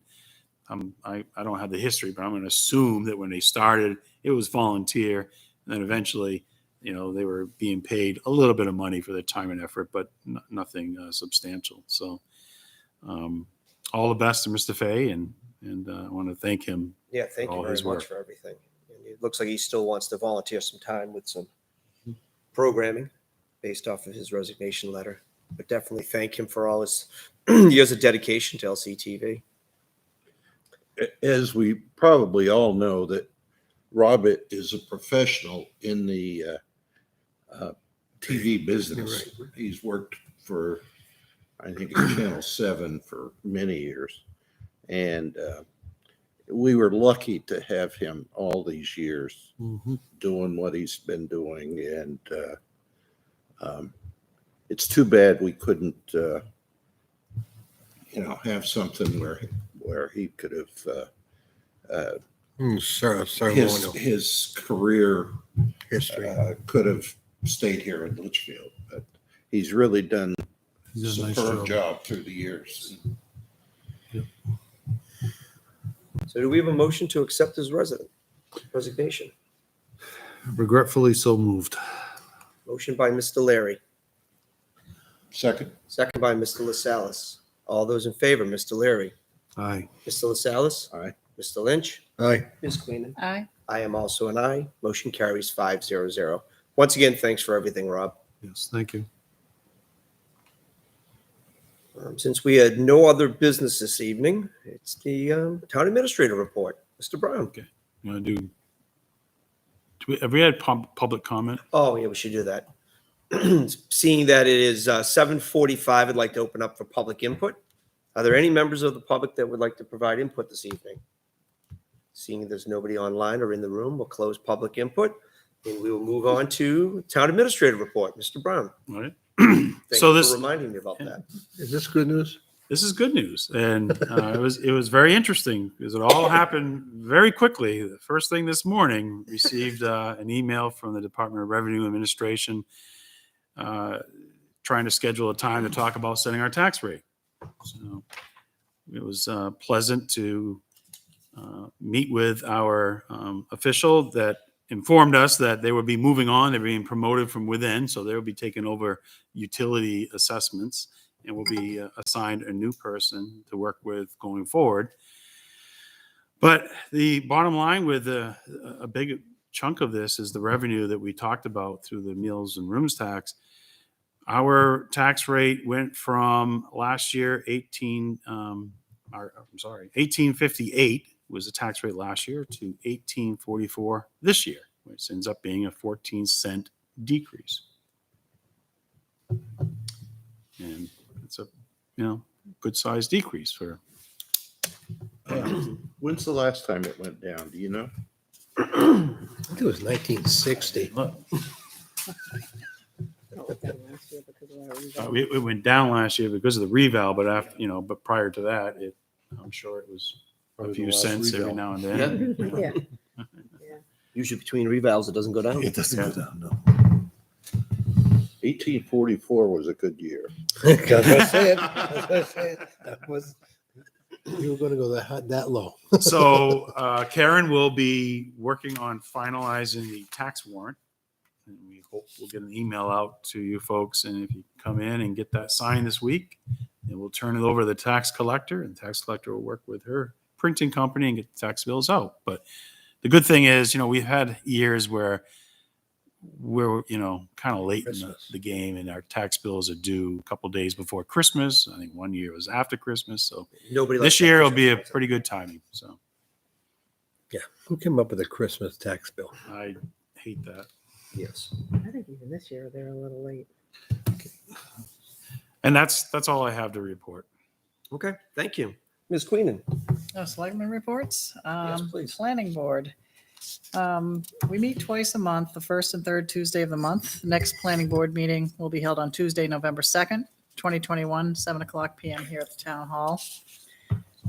I don't have the history, but I'm going to assume that when they started, it was volunteer. And then eventually, they were being paid a little bit of money for their time and effort, but nothing substantial. So all the best to Mr. Fay, and I want to thank him. Yeah, thank you all very his much work. for everything. And it looks like he still wants to volunteer some time with some programming based off of his resignation letter. But definitely thank him for all his years of dedication to LCTV. As we probably all know, that Robert is a professional in the TV business. He's worked for, I think, Channel 7 for many years. And we were lucky to have him all these years doing what he's been doing. And it's too bad we couldn't, have something where he could have Ceremonial his career history. could have stayed here in Litchfield, but he's really done a He's done a nice superb job. job through the years. So do we have a motion to accept his resignation? Regretfully so moved. Motion by Mr. Larry, Second, second by Mr. LaSalle's. All those in favor, Mr. Larry, Aye. Mr. LaSalle's, aye. Mr. Lynch, Aye. Ms. Queenan. Aye. I am also an aye. Motion carries 5-0. Once again, thanks for everything, Rob. Yes, thank you. Since we had no other business this evening, it's the town administrator report. Mr. Brown. You want to do have we had public comment? Oh, yeah, we should do that. Seeing that it is 7:45, I'd like to open up for public input. Are there any members of the public that would like to provide input this evening? Seeing there's nobody online or in the room, we'll close public input and we will move on to town administrator report. Mr. Brown, All right. thank So you this for reminding me about that. Is this good news? this is good news, and it was very interesting because it all happened very quickly. The first thing this morning, received an email from the Department of Revenue Administration trying to schedule a time to talk about setting our tax rate. So it was pleasant to meet with our official that informed us that they would be moving on. They're being promoted from within, so they'll be taking over utility assessments and will be assigned a new person to work with going forward. But the bottom line with a big chunk of this is the revenue that we talked about through the meals and rooms tax. Our tax rate went from last year 1858 was the tax rate last year to 1844 this year, which ends up being a 14-cent decrease. And it's a good sized decrease for. When's the last time it went down? Do you know? I think it was 1960. It went down last year because of the reval, but after but prior to that, I'm sure it was a Probably the few last cents every reval. now and then. Yeah. Usually between revals, it doesn't go down. It doesn't go down, no. 1844 was a good year. That's what I said. That's what I said. That was, You were gonna go that low. So Karen will be working on finalizing the tax warrant. And we hope we'll get an email out to you folks. And if you come in and get that signed this week, then we'll turn it over to the tax collector, and the tax collector will work with her printing company and get the tax bills out. But the good thing is, we've had years where we're, kind of late in Christmas. the game, and our tax bills are due a couple days before Christmas. I think one year was after Christmas. So Nobody. likes this that year will be a Christmas pretty good timing. So yeah. Who came up with a Christmas tax bill? I hate that. Yes. I think even this year they're a little late. And that's all I have to report. Okay, thank you. Ms. Queenan. No selectmen reports. please. Planning board. We meet twice a month, the first and third Tuesday of the month. Next planning board meeting will be held on Tuesday, November 2nd, 2021, 7:00 PM here at the town hall.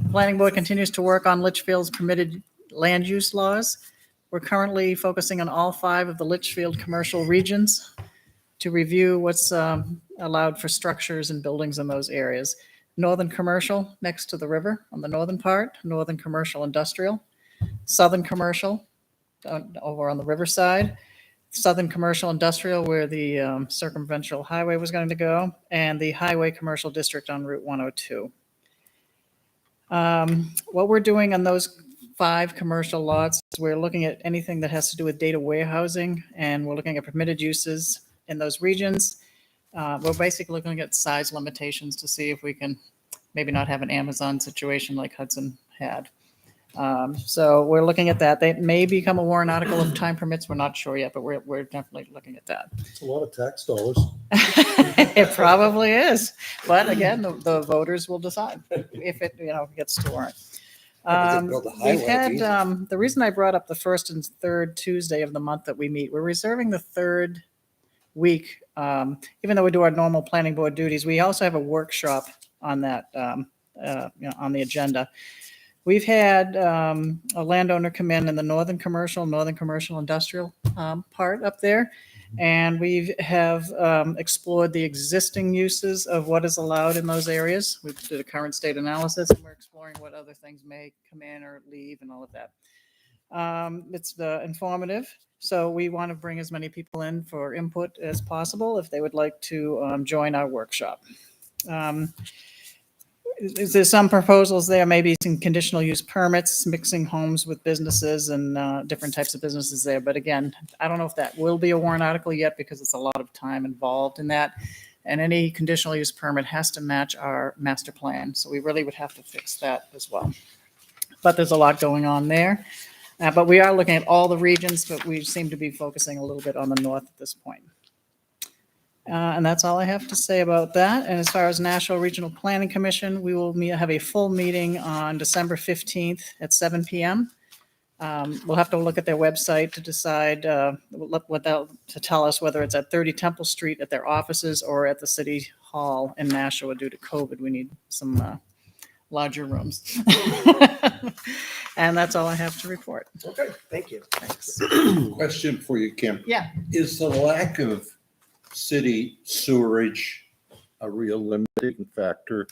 Planning board continues to work on Litchfield's permitted land use laws. We're currently focusing on all 5 of the Litchfield commercial regions to review what's allowed for structures and buildings in those areas. Northern commercial next to the river on the northern part, northern commercial industrial, southern commercial over on the riverside, southern commercial industrial where the circumferential highway was going to go, and the highway commercial district on Route 102. What we're doing on those 5 commercial lots, we're looking at anything that has to do with data warehousing, and we're looking at permitted uses in those regions. We're basically looking at size limitations to see if we can maybe not have an Amazon situation like Hudson had. So we're looking at that. They may become a warrant article if time permits. We're not sure yet, but we're definitely looking at that. It's a lot of tax dollars. It probably is. But again, the voters will decide if it, gets to warrant. They build a highway, We've had, it's the reason I brought up the first and third Tuesday of the month that we meet, we're reserving the third week. Even though we do our normal planning board duties, we also have a workshop on that, on the agenda. We've had a landowner come in the northern commercial industrial part up there. And we have explored the existing uses of what is allowed in those areas. We did a current state analysis, and we're exploring what other things may come in or leave and all of that. It's informative. So we want to bring as many people in for input as possible if they would like to join our workshop. There's some proposals there, maybe some conditional use permits, mixing homes with businesses and different types of businesses there. But again, I don't know if that will be a warrant article yet because it's a lot of time involved in that. And any conditional use permit has to match our master plan. So we really would have to fix that as well. But there's a lot going on there. But we are looking at all the regions, but we seem to be focusing a little bit on the north at this point. And that's all I have to say about that. And as far as National Regional Planning Commission, we will have a full meeting on December 15th at 7 p.m. We'll have to look at their website to decide to tell us whether it's at 30 Temple Street at their offices or at the City Hall in Nashua. Due to COVID, we need some larger rooms. And that's all I have to report. Okay, thank you. Thanks. Question for you, Kim. Yeah. Is the lack of city sewerage a real limiting factor?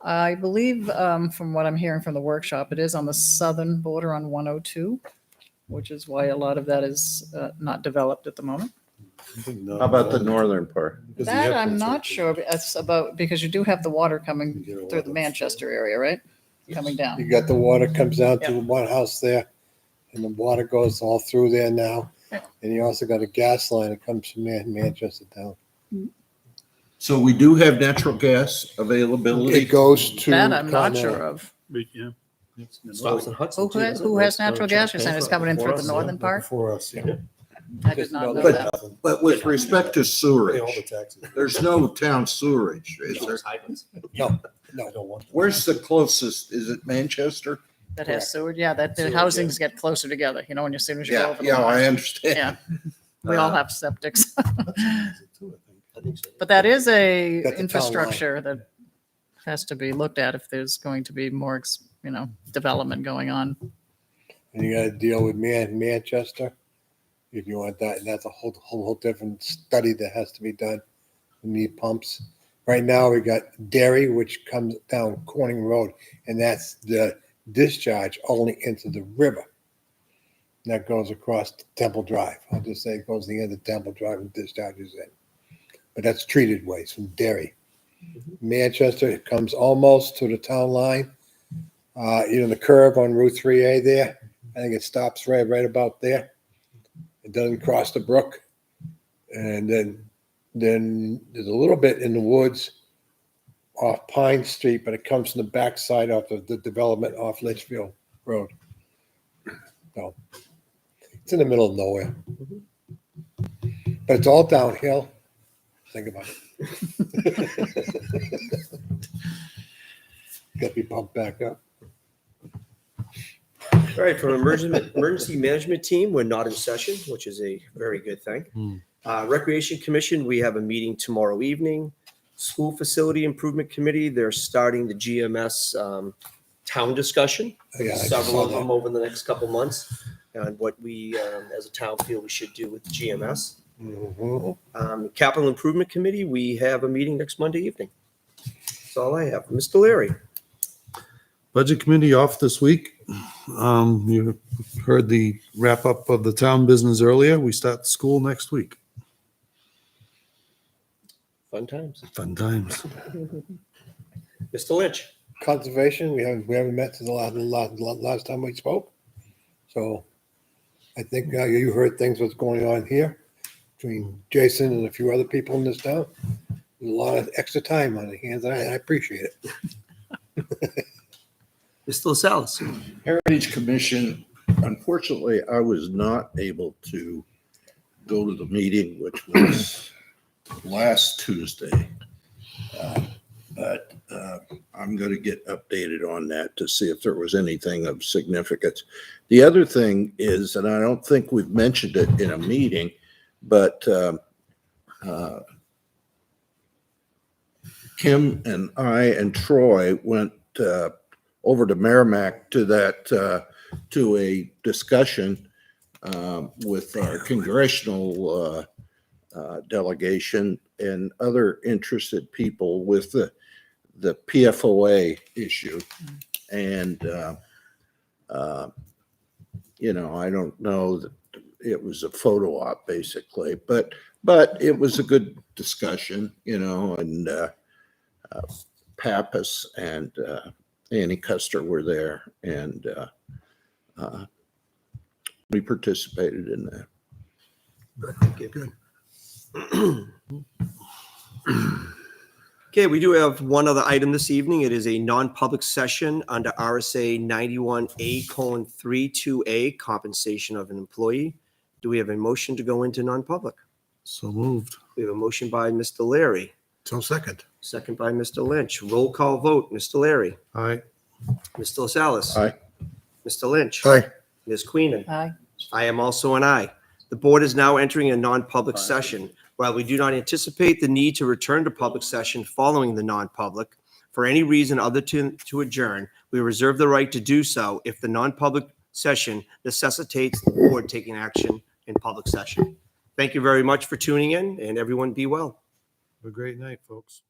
I believe, from what I'm hearing from the workshop, it is on the southern border on 102, which is why a lot of that is not developed at the moment. How about the northern part? That I'm not sure. But it's about, because you do have the water coming through the Manchester area, right? Coming You down. got the water comes down to Yeah. one house there, and the water goes all through there now. Yeah. And you also got a gas line that comes from Manchester down. So we do have natural gas availability? It goes to. That I'm not Con Ed. sure of. Yeah. Stops in Hudson, too, doesn't it? Who has natural gas? You're saying it's coming in through the Before us, northern part? Before us, yeah. I did not know But- that. But with respect to Pay all the sewerage, taxes. there's no town sewerage, is there? I don't want. Where's the closest? Is it Manchester? That has sewer. Yeah, that the Sewer, housings get closer together, when as soon as you go Yeah, over the yeah, I line. understand. Yeah. We all have septics. Too, I think. I think so. But that is a Got the town line. infrastructure that has to be looked at if there's going to be more, development going on. And you gotta deal with Manchester, if you want that, and that's a whole different study that has to be done. We need pumps. Right now, we got Derry, which comes down Corning Road, and that's the discharge only into the river. And that goes across Temple Drive. I'll just say it goes to the end of Temple Drive and discharges in. But that's treated waste from Derry. Manchester, it comes almost to the town line. The curve on Route 3A there, I think it stops right about there. It doesn't cross the brook. And then there's a little bit in the woods off Pine Street, but it comes from the backside of the development off Litchfield Road. So it's in the middle of nowhere. But it's all downhill. Think about it. Got to be pumped back up. All right, from emergency management team, we're not in session, which is a very good thing. Recreation Commission, we have a meeting tomorrow evening. School Facility Improvement Committee, they're starting the GMS town discussion. Yeah, I Several saw of that. them over the next couple months, and what we as a town feel we should do with the GMS. Mhm. Capital Improvement Committee, we have a meeting next Monday evening. That's all I have. Mr. Leary. Budget committee off this week. You heard the wrap up of the town business earlier. We start school next week. Fun times. Fun times. Mr. Lynch. Conservation, we haven't met since the last time we spoke. So I think you heard things what's going on here between Jason and a few other people in this town. There's a lot of extra time on the hands, and I appreciate it. Mr. LaSalle. Heritage Commission, unfortunately, I was not able to go to the meeting, which was last Tuesday. But I'm going to get updated on that to see if there was anything of significance. The other thing is, and I don't think we've mentioned it in a meeting, but Kim and I and Troy went over to Merrimack to a discussion with our congressional delegation and other interested people with the PFOA issue. And, I don't know that it was a photo op basically, but it was a good discussion, and Pappas and Annie Custer were there, and we participated in that. Good. Okay, we do have one other item this evening. It is a non-public session under RSA 91A:32A, compensation of an employee. Do we have a motion to go into non-public? So moved. We have a motion by Mr. Larry, So second. second by Mr. Lynch. Roll call vote. Mr. Larry, All right. Mr. LaSalle. Aye. Mr. Lynch. Aye. Ms. Queenan. Aye. I am also an aye. The board is now entering a non-public session. While we do not anticipate the need to return to public session following the non-public, for any reason other to adjourn, we reserve the right to do so if the non-public session necessitates the board taking action in public session. Thank you very much for tuning in, and everyone be well. Have a great night, folks.